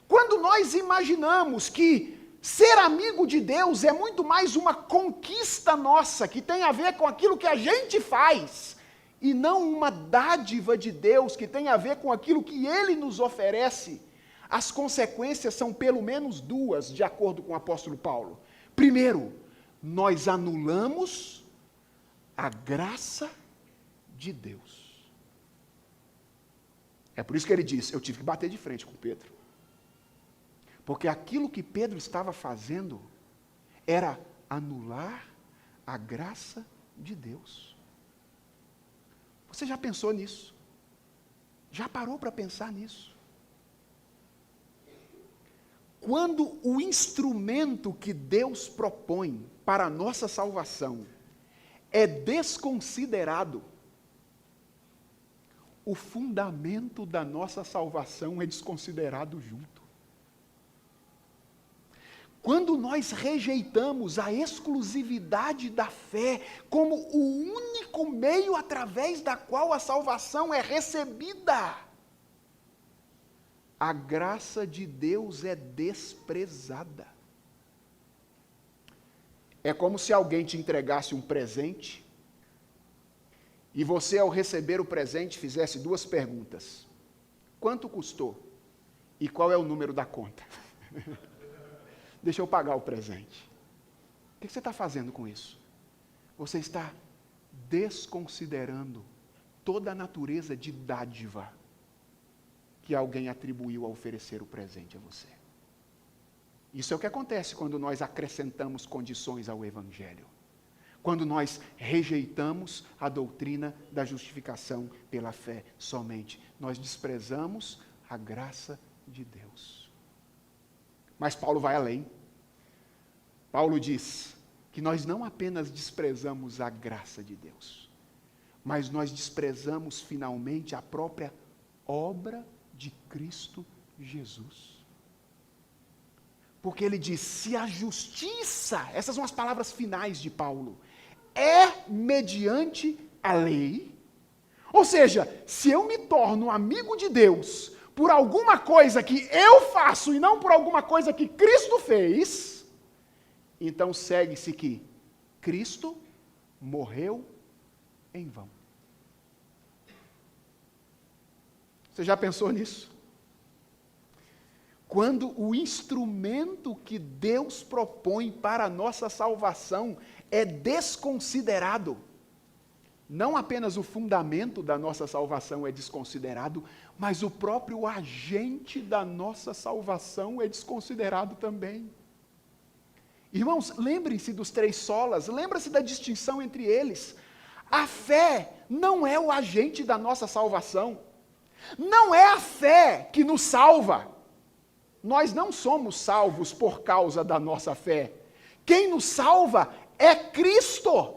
Quando nós imaginamos que ser amigo de Deus é muito mais uma conquista nossa, que tem a ver com aquilo que a gente faz, e não uma dádiva de Deus, que tem a ver com aquilo que Ele nos oferece, as consequências são pelo menos duas, de acordo com o apóstolo Paulo. Primeiro, nós anulamos a graça de Deus. É por isso que ele diz, eu tive que bater de frente com Pedro. Porque aquilo que Pedro estava fazendo era anular a graça de Deus. Você já pensou nisso? Já parou para pensar nisso? Quando o instrumento que Deus propõe para a nossa salvação é desconsiderado, o fundamento da nossa salvação é desconsiderado junto. Quando nós rejeitamos a exclusividade da fé como o único meio através da qual a salvação é recebida, a graça de Deus é desprezada. É como se alguém te entregasse um presente e você, ao receber o presente, fizesse duas perguntas. Quanto custou? E qual é o número da conta? Deixa eu pagar o presente. O que você está fazendo com isso? Você está desconsiderando toda a natureza de dádiva que alguém atribuiu a oferecer o presente a você. Isso é o que acontece quando nós acrescentamos condições ao Evangelho. Quando nós rejeitamos a doutrina da justificação pela fé somente. Nós desprezamos a graça de Deus. Mas Paulo vai além. Paulo diz que nós não apenas desprezamos a graça de Deus, mas nós desprezamos finalmente a própria obra de Cristo Jesus. Porque ele diz, se a justiça, essas são as palavras finais de Paulo, é mediante a lei, ou seja, se eu me torno amigo de Deus por alguma coisa que eu faço e não por alguma coisa que Cristo fez, então segue-se que Cristo morreu em vão. Você já pensou nisso? Quando o instrumento que Deus propõe para a nossa salvação é desconsiderado, não apenas o fundamento da nossa salvação é desconsiderado, mas o próprio agente da nossa salvação é desconsiderado também. Irmãos, lembrem-se dos 3 solas, lembrem-se da distinção entre eles. A fé não é o agente da nossa salvação. Não é a fé que nos salva. Nós não somos salvos por causa da nossa fé. Quem nos salva é Cristo.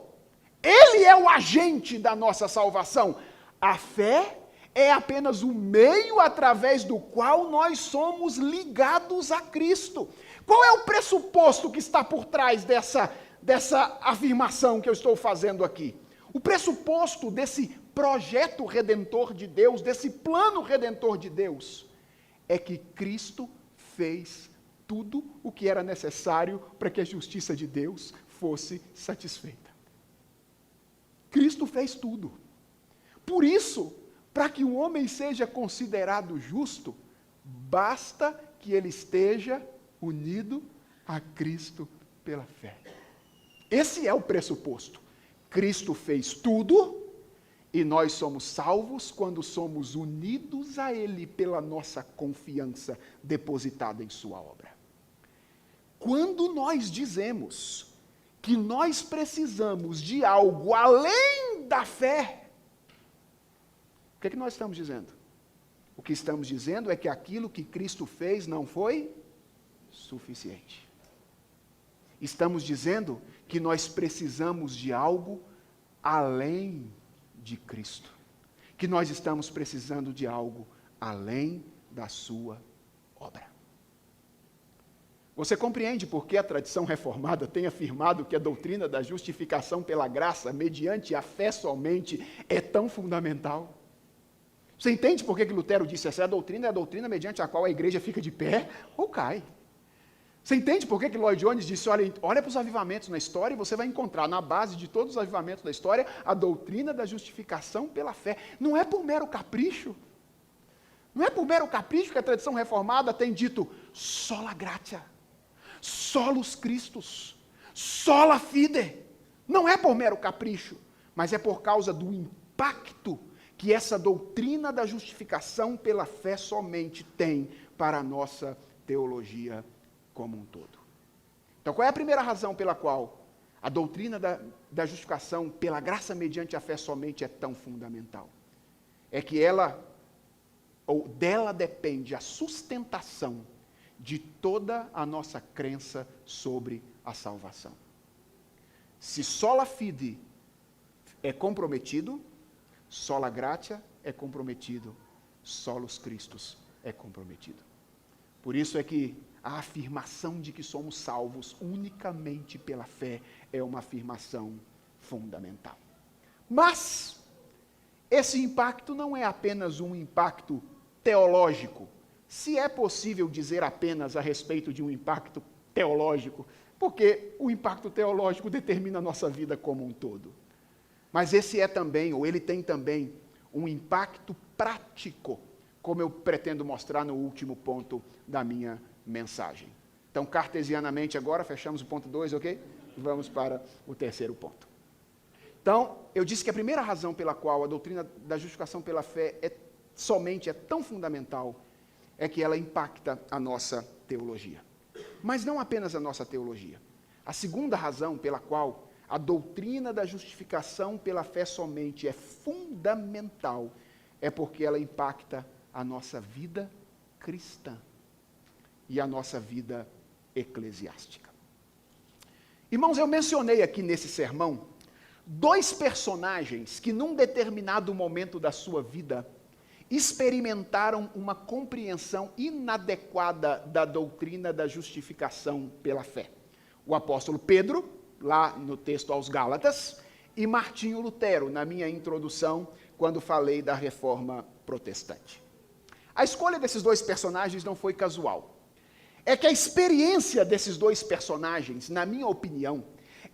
Ele é o agente da nossa salvação. A fé é apenas o meio através do qual nós somos ligados a Cristo. Qual é o pressuposto que está por trás dessa afirmação que eu estou fazendo aqui? O pressuposto desse projeto redentor de Deus, desse plano redentor de Deus, é que Cristo fez tudo o que era necessário para que a justiça de Deus fosse satisfeita. Cristo fez tudo. Por isso, para que um homem seja considerado justo, basta que ele esteja unido a Cristo pela fé. Esse é o pressuposto. Cristo fez tudo e nós somos salvos quando somos unidos a Ele pela nossa confiança depositada em sua obra. Quando nós dizemos que nós precisamos de algo além da fé, o que é que nós estamos dizendo? O que estamos dizendo é que aquilo que Cristo fez não foi suficiente. Estamos dizendo que nós precisamos de algo além de Cristo. Que nós estamos precisando de algo além da sua obra. Você compreende por que a tradição reformada tem afirmado que a doutrina da justificação pela graça, mediante a fé somente, é tão fundamental? Você entende por que Lutero disse essa doutrina é a doutrina mediante a qual a igreja fica de pé ou cai? Você entende por que Lloyd Jones disse, olha para os avivamentos na história e você vai encontrar na base de todos os avivamentos da história a doutrina da justificação pela fé. Não é por mero capricho. Não é por mero capricho que a tradição reformada tem dito sola gratia, solus Christus, sola fide. Não é por mero capricho, mas é por causa do impacto que essa doutrina da justificação pela fé somente tem para a nossa teologia como um todo. Então, qual é a primeira razão pela qual a doutrina da justificação pela graça mediante a fé somente é tão fundamental? É que dela depende a sustentação de toda a nossa crença sobre a salvação. Se sola fide é comprometido, sola gratia é comprometido, solus Christus é comprometido. Por isso é que a afirmação de que somos salvos unicamente pela fé é uma afirmação fundamental. Mas esse impacto não é apenas um impacto teológico, se é possível dizer apenas a respeito de um impacto teológico, porque o impacto teológico determina a nossa vida como um todo. Mas esse é também, ou ele tem também, um impacto prático, como eu pretendo mostrar no último ponto da minha mensagem. Então, cartesianamente agora, fechamos o ponto 2, ok? Vamos para o terceiro ponto. Então, eu disse que a primeira razão pela qual a doutrina da justificação pela fé somente é tão fundamental é que ela impacta a nossa teologia. Mas não apenas a nossa teologia. A segunda razão pela qual a doutrina da justificação pela fé somente é fundamental é porque ela impacta a nossa vida cristã e a nossa vida eclesiástica. Irmãos, eu mencionei aqui nesse sermão 2 personagens que num determinado momento da sua vida experimentaram uma compreensão inadequada da doutrina da justificação pela fé. O apóstolo Pedro, lá no texto aos Gálatas, e Martinho Lutero, na minha introdução, quando falei da reforma protestante. A escolha desses dois personagens não foi casual. É que a experiência desses dois personagens, na minha opinião,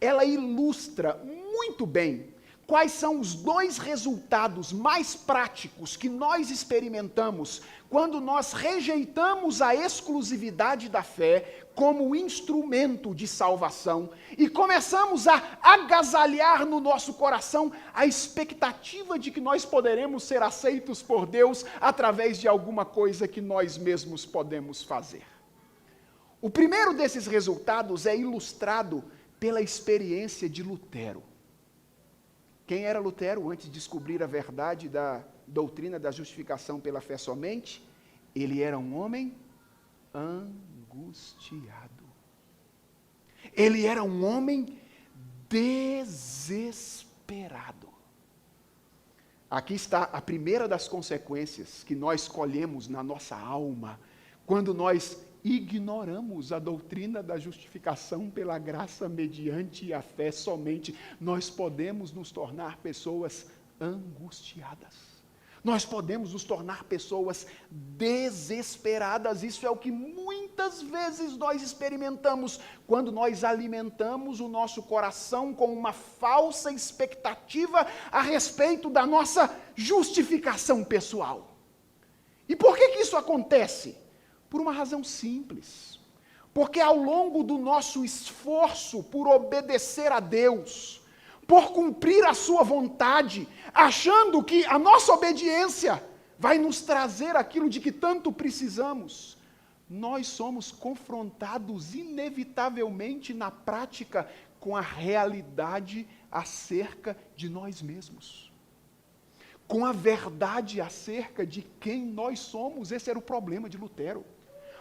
ela ilustra muito bem quais são os dois resultados mais práticos que nós experimentamos quando nós rejeitamos a exclusividade da fé como instrumento de salvação e começamos a agasalhar no nosso coração a expectativa de que nós poderemos ser aceitos por Deus através de alguma coisa que nós mesmos podemos fazer. O primeiro desses resultados é ilustrado pela experiência de Lutero. Quem era Lutero antes de descobrir a verdade da doutrina da justificação pela fé somente? Ele era um homem angustiado. Ele era um homem desesperado. Aqui está a primeira das consequências que nós colhemos na nossa alma quando nós ignoramos a doutrina da justificação pela graça mediante a fé somente. Nós podemos nos tornar pessoas angustiadas. Nós podemos nos tornar pessoas desesperadas. Isso é o que muitas vezes nós experimentamos quando nós alimentamos o nosso coração com uma falsa expectativa a respeito da nossa justificação pessoal. E por que isso acontece? Por uma razão simples. Porque ao longo do nosso esforço por obedecer a Deus, por cumprir a sua vontade, achando que a nossa obediência vai nos trazer aquilo de que tanto precisamos, nós somos confrontados inevitavelmente na prática com a realidade acerca de nós mesmos. Com a verdade acerca de quem nós somos. Esse era o problema de Lutero.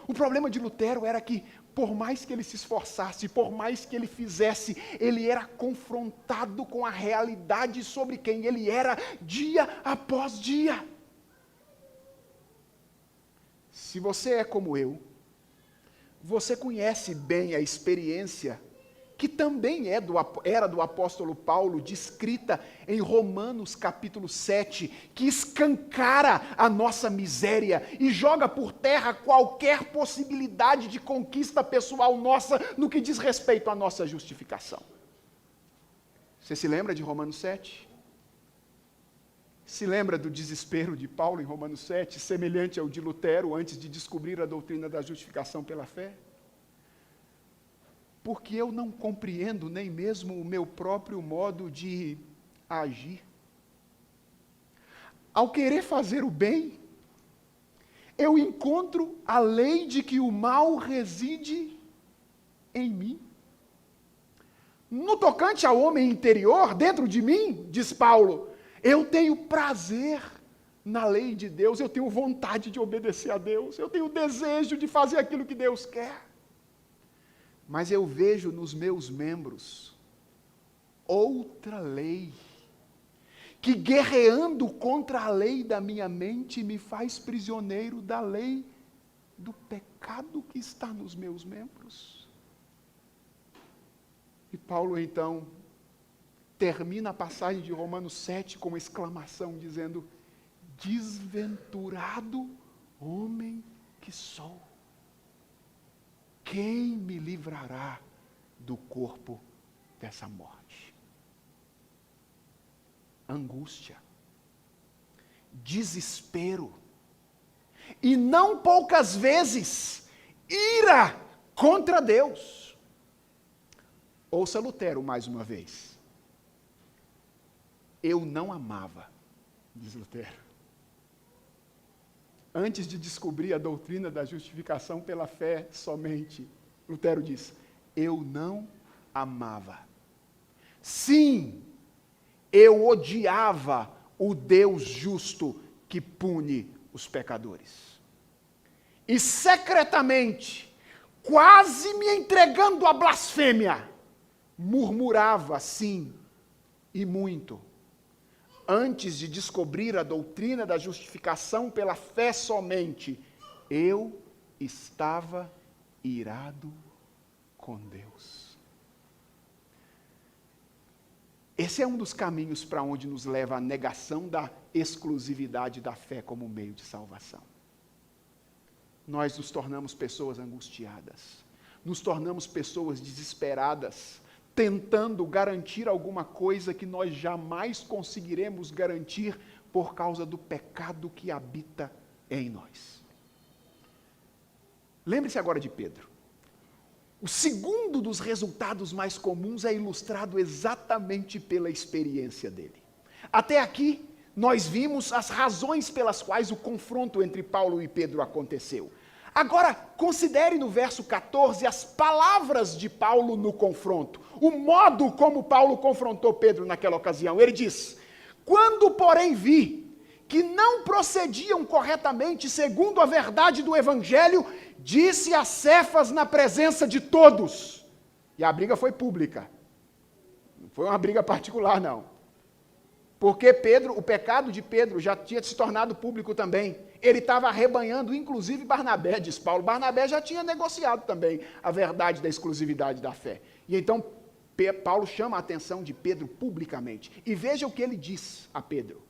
O problema de Lutero era que, por mais que ele se esforçasse, por mais que ele fizesse, ele era confrontado com a realidade sobre quem ele era dia após dia. Se você é como eu, você conhece bem a experiência que também era do apóstolo Paulo, descrita em Romanos capítulo 7, que escancara a nossa miséria e joga por terra qualquer possibilidade de conquista pessoal nossa no que diz respeito à nossa justificação. Você se lembra de Romanos 7? Se lembra do desespero de Paulo em Romanos 7, semelhante ao de Lutero antes de descobrir a doutrina da justificação pela fé? Porque eu não compreendo nem mesmo o meu próprio modo de agir. Ao querer fazer o bem, eu encontro a lei de que o mal reside em mim. No tocante ao homem interior, dentro de mim, diz Paulo, eu tenho prazer na lei de Deus, eu tenho vontade de obedecer a Deus, eu tenho desejo de fazer aquilo que Deus quer. Mas eu vejo nos meus membros outra lei, que guerreando contra a lei da minha mente, me faz prisioneiro da lei do pecado que está nos meus membros. E Paulo, então, termina a passagem de Romanos 7 com uma exclamação, dizendo: desventurado homem que sou. Quem me livrará do corpo dessa morte? Angústia, desespero, e não poucas vezes, ira contra Deus. Ouça Lutero mais uma vez. Eu não amava, diz Lutero. Antes de descobrir a doutrina da justificação pela fé somente, Lutero diz, eu não amava. Sim, eu odiava o Deus justo que pune os pecadores. E secretamente, quase me entregando à blasfêmia, murmurava, sim, e muito, antes de descobrir a doutrina da justificação pela fé somente, eu estava irado com Deus. Esse é um dos caminhos para onde nos leva a negação da exclusividade da fé como meio de salvação. Nós nos tornamos pessoas angustiadas, nos tornamos pessoas desesperadas, tentando garantir alguma coisa que nós jamais conseguiremos garantir por causa do pecado que habita em nós. Lembre-se agora de Pedro. O segundo dos resultados mais comuns é ilustrado exatamente pela experiência dele. Até aqui, nós vimos as razões pelas quais o confronto entre Paulo e Pedro aconteceu. Agora, considere no verso 14 as palavras de Paulo no confronto. O modo como Paulo confrontou Pedro naquela ocasião. Ele diz: quando, porém, vi que não procediam corretamente segundo a verdade do Evangelho, disse a Cefas na presença de todos. E a briga foi pública. Não foi uma briga particular, não. Porque Pedro, o pecado de Pedro já tinha se tornado público também. Ele estava arrebanhando, inclusive Barnabé, diz Paulo. Barnabé já tinha negociado também a verdade da exclusividade da fé. E então Paulo chama a atenção de Pedro publicamente. E veja o que ele diz a Pedro.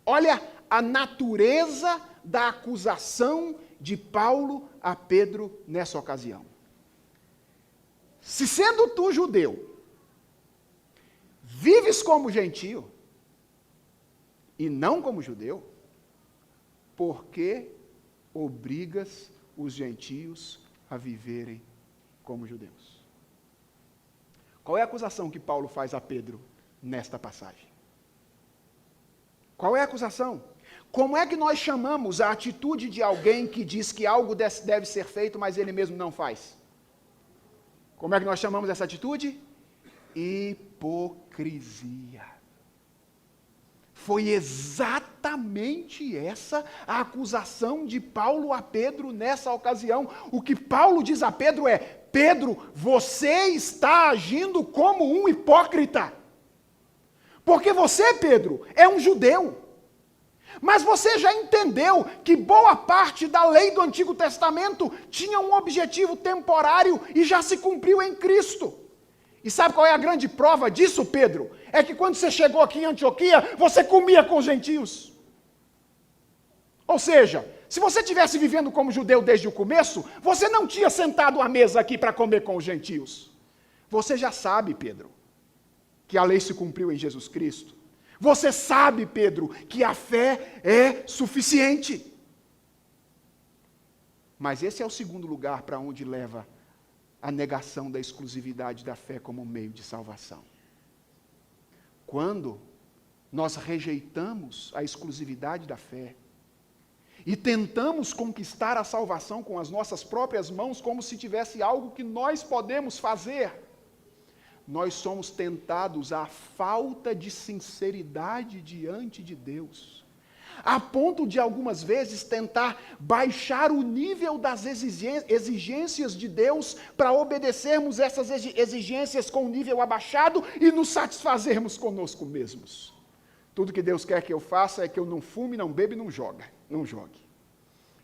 Olha a natureza da acusação de Paulo a Pedro nessa ocasião. Se sendo tu judeu, vives como gentio, e não como judeu, por que obrigas os gentios a viverem como judeus? Qual é a acusação que Paulo faz a Pedro nesta passagem? Qual é a acusação? Como é que nós chamamos a atitude de alguém que diz que algo deve ser feito, mas ele mesmo não faz? Como é que nós chamamos essa atitude? Hipocrisia. Foi exatamente essa a acusação de Paulo a Pedro nessa ocasião. O que Paulo diz a Pedro é: Pedro, você está agindo como um hipócrita. Porque você, Pedro, é um judeu. Mas você já entendeu que boa parte da lei do Antigo Testamento tinha um objetivo temporário e já se cumpriu em Cristo. E sabe qual é a grande prova disso, Pedro? É que quando você chegou aqui em Antioquia, você comia com os gentios. Ou seja, se você estivesse vivendo como judeu desde o começo, você não tinha sentado à mesa aqui para comer com os gentios. Você já sabe, Pedro, que a lei se cumpriu em Jesus Cristo. Você sabe, Pedro, que a fé é suficiente. Mas esse é o segundo lugar para onde leva a negação da exclusividade da fé como meio de salvação. Quando nós rejeitamos a exclusividade da fé e tentamos conquistar a salvação com as nossas próprias mãos, como se tivesse algo que nós podemos fazer, nós somos tentados à falta de sinceridade diante de Deus, a ponto de algumas vezes tentar baixar o nível das exigências de Deus para obedecermos essas exigências com um nível abaixado e nos satisfazermos conosco mesmos. Tudo que Deus quer que eu faça é que eu não fume, não beba e não jogue.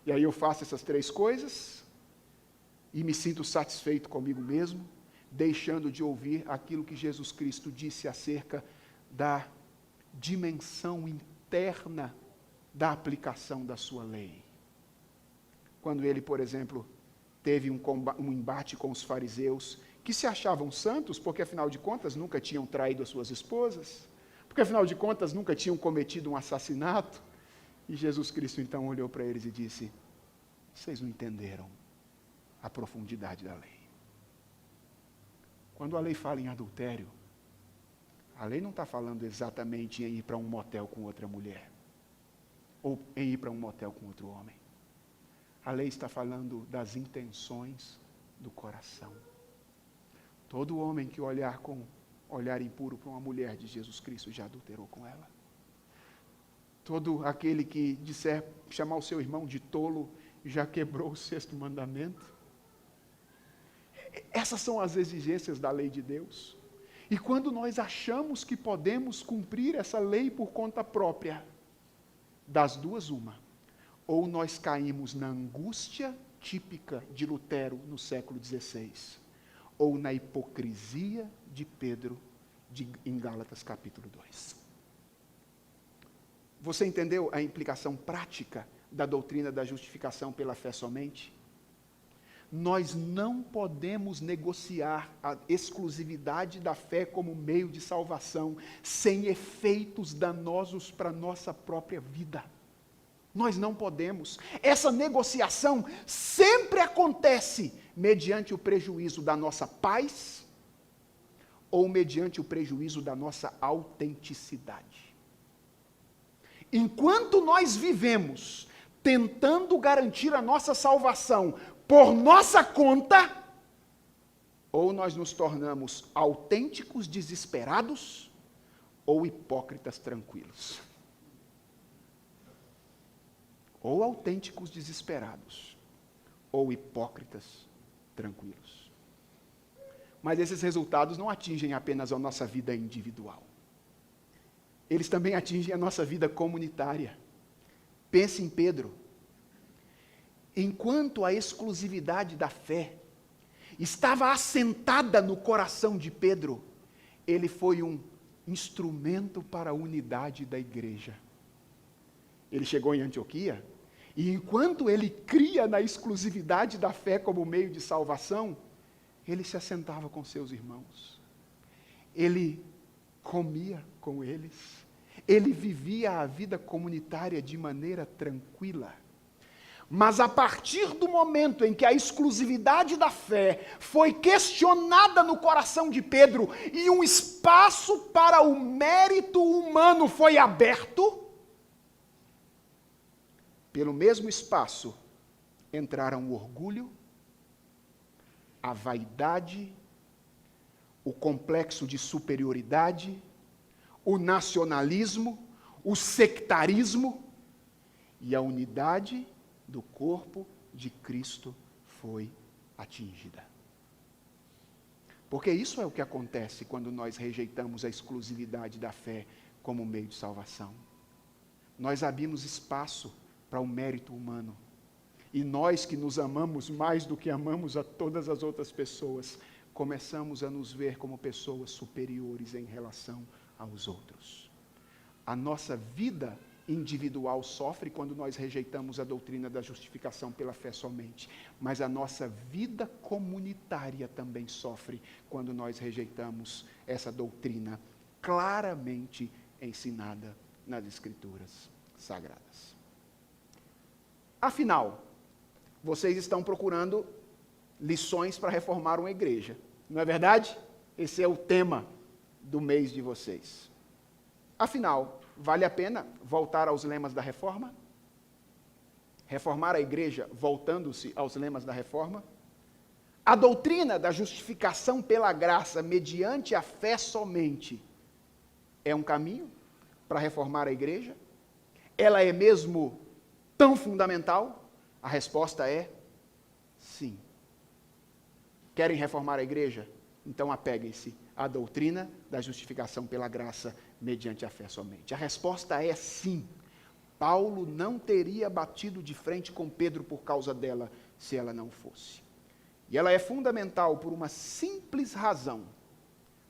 E aí eu faço essas três coisas e me sinto satisfeito comigo mesmo, deixando de ouvir aquilo que Jesus Cristo disse acerca da dimensão interna da aplicação da sua lei. Quando ele, por exemplo, teve um embate com os fariseus, que se achavam santos, porque afinal de contas nunca tinham traído as suas esposas, porque afinal de contas nunca tinham cometido um assassinato, e Jesus Cristo então olhou para eles e disse: vocês não entenderam a profundidade da lei. Quando a lei fala em adultério, a lei não está falando exatamente em ir para um motel com outra mulher, ou em ir para um motel com outro homem. A lei está falando das intenções do coração. Todo homem que olhar com olhar impuro para uma mulher de Jesus Cristo já adulterou com ela. Todo aquele que disser chamar o seu irmão de tolo já quebrou o 6º mandamento. Essas são as exigências da lei de Deus. E quando nós achamos que podemos cumprir essa lei por conta própria, das duas uma, ou nós caímos na angústia típica de Lutero no século XVI, ou na hipocrisia de Pedro em Gálatas capítulo 2. Você entendeu a implicação prática da doutrina da justificação pela fé somente? Nós não podemos negociar a exclusividade da fé como meio de salvação sem efeitos danosos para a nossa própria vida. Nós não podemos. Essa negociação sempre acontece mediante o prejuízo da nossa paz ou mediante o prejuízo da nossa autenticidade. Enquanto nós vivemos tentando garantir a nossa salvação por nossa conta, ou nós nos tornamos autênticos desesperados, ou hipócritas tranquilos. Ou autênticos desesperados, ou hipócritas tranquilos. Mas esses resultados não atingem apenas a nossa vida individual. Eles também atingem a nossa vida comunitária. Pense em Pedro. Enquanto a exclusividade da fé estava assentada no coração de Pedro, ele foi um instrumento para a unidade da igreja. Ele chegou em Antioquia, e enquanto ele cria na exclusividade da fé como meio de salvação, ele se assentava com seus irmãos. Ele comia com eles. Ele vivia a vida comunitária de maneira tranquila. Mas a partir do momento em que a exclusividade da fé foi questionada no coração de Pedro e um espaço para o mérito humano foi aberto, pelo mesmo espaço entraram o orgulho, a vaidade, o complexo de superioridade, o nacionalismo, o sectarismo, e a unidade do corpo de Cristo foi atingida. Porque isso é o que acontece quando nós rejeitamos a exclusividade da fé como meio de salvação. Nós abrimos espaço para o mérito humano. E nós que nos amamos mais do que amamos a todas as outras pessoas, começamos a nos ver como pessoas superiores em relação aos outros. A nossa vida individual sofre quando nós rejeitamos a doutrina da justificação pela fé somente, mas a nossa vida comunitária também sofre quando nós rejeitamos essa doutrina claramente ensinada nas Escrituras Sagradas. Afinal, vocês estão procurando lições para reformar uma igreja, não é verdade? Esse é o tema do mês de vocês. Afinal, vale a pena voltar aos lemas da reforma? Reformar a igreja voltando-se aos lemas da reforma? A doutrina da justificação pela graça mediante a fé somente é um caminho para reformar a igreja? Ela é mesmo tão fundamental? A resposta é sim. Querem reformar a igreja? Então apeguem-se à doutrina da justificação pela graça mediante a fé somente. A resposta é sim. Paulo não teria batido de frente com Pedro por causa dela, se ela não fosse. E ela é fundamental por uma simples razão.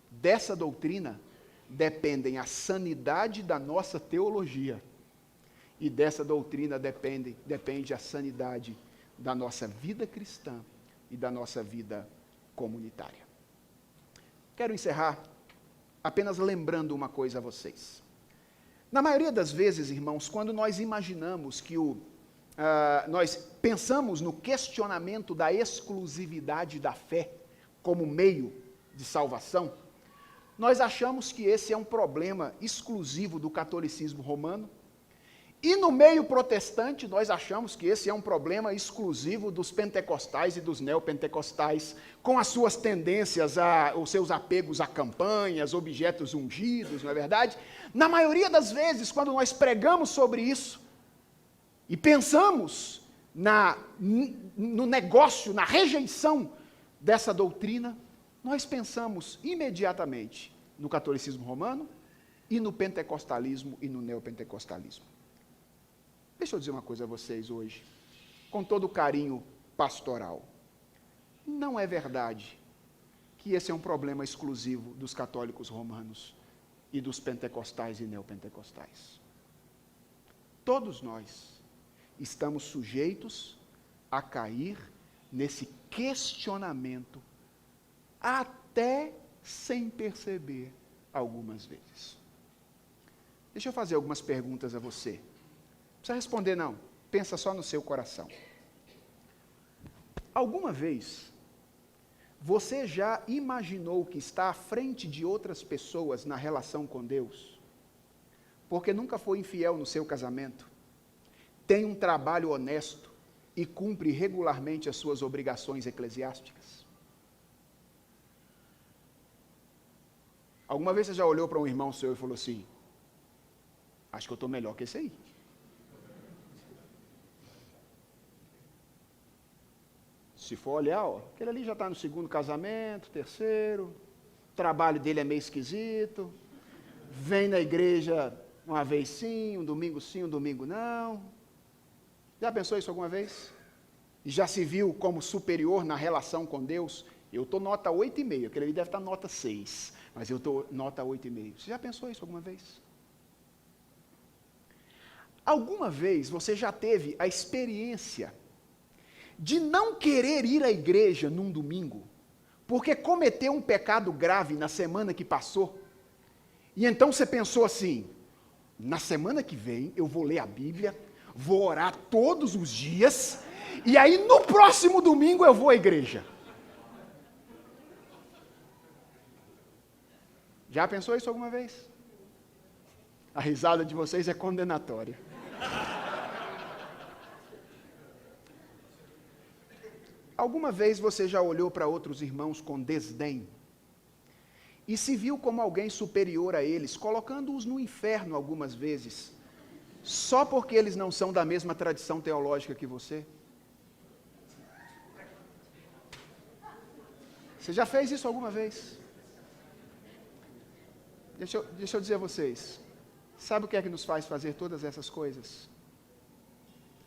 Dessa doutrina dependem a sanidade da nossa teologia. E dessa doutrina depende a sanidade da nossa vida cristã e da nossa vida comunitária. Quero encerrar apenas lembrando uma coisa a vocês. Na maioria das vezes, irmãos, quando nós imaginamos que nós pensamos no questionamento da exclusividade da fé como meio de salvação, nós achamos que esse é um problema exclusivo do catolicismo romano. E no meio protestante, nós achamos que esse é um problema exclusivo dos pentecostais e dos neopentecostais, com as suas tendências, os seus apegos a campanhas, objetos ungidos, não é verdade? Na maioria das vezes, quando nós pregamos sobre isso, e pensamos no negócio, na rejeição dessa doutrina, nós pensamos imediatamente no catolicismo romano e no pentecostalismo e no neopentecostalismo. Deixa eu dizer uma coisa a vocês hoje, com todo o carinho pastoral. Não é verdade que esse é um problema exclusivo dos católicos romanos e dos pentecostais e neopentecostais. Todos nós estamos sujeitos a cair nesse questionamento até sem perceber algumas vezes. Deixa eu fazer algumas perguntas a você. Não precisa responder não, pensa só no seu coração. Alguma vez você já imaginou que está à frente de outras pessoas na relação com Deus? Porque nunca foi infiel no seu casamento, tem um trabalho honesto e cumpre regularmente as suas obrigações eclesiásticas? Alguma vez você já olhou para um irmão seu e falou assim, acho que eu estou melhor que esse aí. Se for olhar, aquele ali já está no segundo casamento, terceiro, o trabalho dele é meio esquisito, vem na igreja uma vez sim, um domingo não. Já pensou isso alguma vez? E já se viu como superior na relação com Deus? Eu estou nota 8,5, aquele ali deve estar nota 6, mas eu estou nota 8,5. Você já pensou isso alguma vez? Alguma vez você já teve a experiência de não querer ir à igreja num domingo, porque cometeu um pecado grave na semana que passou, e então você pensou assim, na semana que vem eu vou ler a Bíblia, vou orar todos os dias, e aí no próximo domingo eu vou à igreja. Já pensou isso alguma vez? A risada de vocês é condenatória. Alguma vez você já olhou para outros irmãos com desdém e se viu como alguém superior a eles, colocando-os no inferno algumas vezes, só porque eles não são da mesma tradição teológica que você? Você já fez isso alguma vez? Deixa eu dizer a vocês, sabe o que é que nos faz fazer todas essas coisas?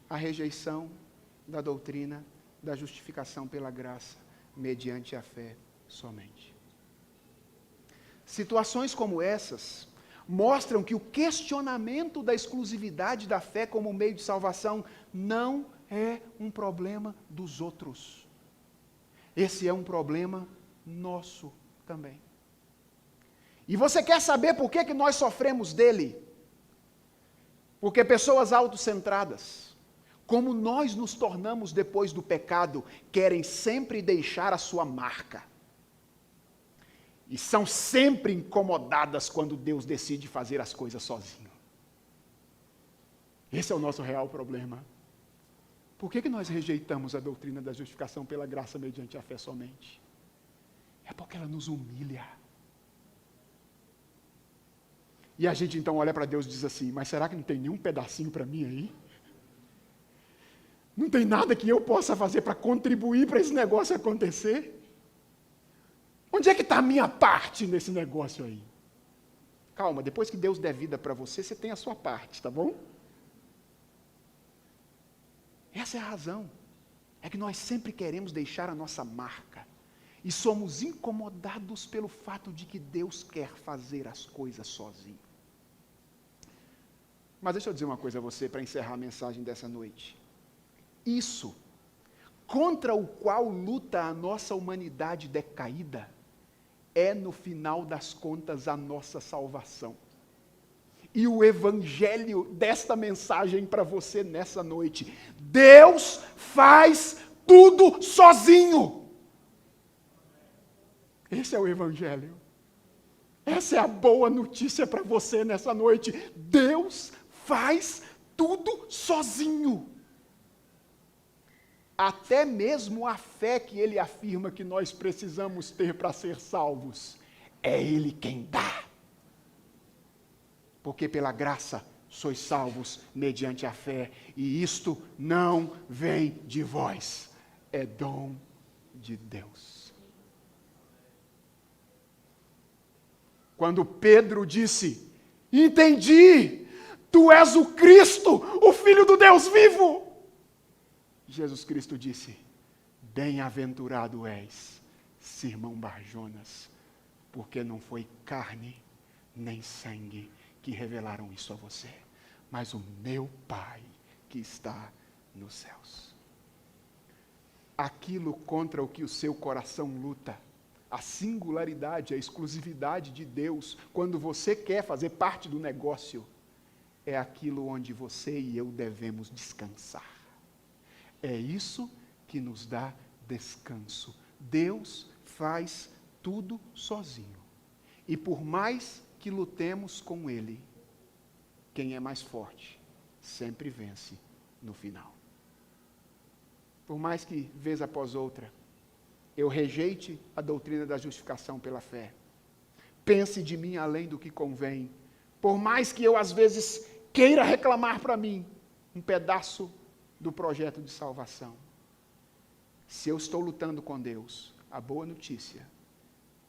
A rejeição da doutrina da justificação pela graça, mediante a fé somente. Situações como essas mostram que o questionamento da exclusividade da fé como meio de salvação não é um problema dos outros. Esse é um problema nosso também. E você quer saber por que nós sofremos dele? Porque pessoas autocentradas, como nós nos tornamos depois do pecado, querem sempre deixar a sua marca. E são sempre incomodadas quando Deus decide fazer as coisas sozinho. Esse é o nosso real problema. Por que nós rejeitamos a doutrina da justificação pela graça mediante a fé somente? É porque ela nos humilha. E a gente então olha para Deus e diz assim, mas será que não tem nenhum pedacinho para mim aí? Não tem nada que eu possa fazer para contribuir para esse negócio acontecer? Onde é que está a minha parte nesse negócio aí? Calma, depois que Deus der vida para você, você tem a sua parte, tá bom? Essa é a razão. É que nós sempre queremos deixar a nossa marca. E somos incomodados pelo fato de que Deus quer fazer as coisas sozinho. Mas deixa eu dizer uma coisa a você para encerrar a mensagem dessa noite. Isso, contra o qual luta a nossa humanidade decaída, é no final das contas a nossa salvação. E o evangelho desta mensagem para você nessa noite, Deus faz tudo sozinho. Esse é o evangelho. Essa é a boa notícia para você nessa noite. Deus faz tudo sozinho. Até mesmo a fé que ele afirma que nós precisamos ter para ser salvos, é ele quem dá. Porque pela graça sois salvos mediante a fé, e isto não vem de vós, é dom de Deus. quando Pedro disse: entendi, tu és o Cristo, o Filho do Deus vivo. Jesus Cristo disse: bem-aventurado és, Simão Barjonas, porque não foi carne nem sangue que revelaram isso a você, mas o meu Pai que está nos céus. Aquilo contra o que o seu coração luta, a singularidade, a exclusividade de Deus, quando você quer fazer parte do negócio, é aquilo onde você e eu devemos descansar. É isso que nos dá descanso. Deus faz tudo sozinho. E por mais que lutemos com Ele, quem é mais forte sempre vence no final. Por mais que, vez após outra, eu rejeite a doutrina da justificação pela fé, pense de mim além do que convém, por mais que eu às vezes queira reclamar para mim um pedaço do projeto de salvação, se eu estou lutando com Deus, a boa notícia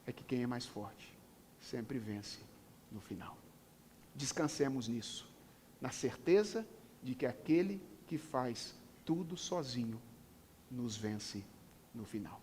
é que quem é mais forte sempre vence no final. Descansemos nisso, na certeza de que aquele que faz tudo sozinho nos vence no final.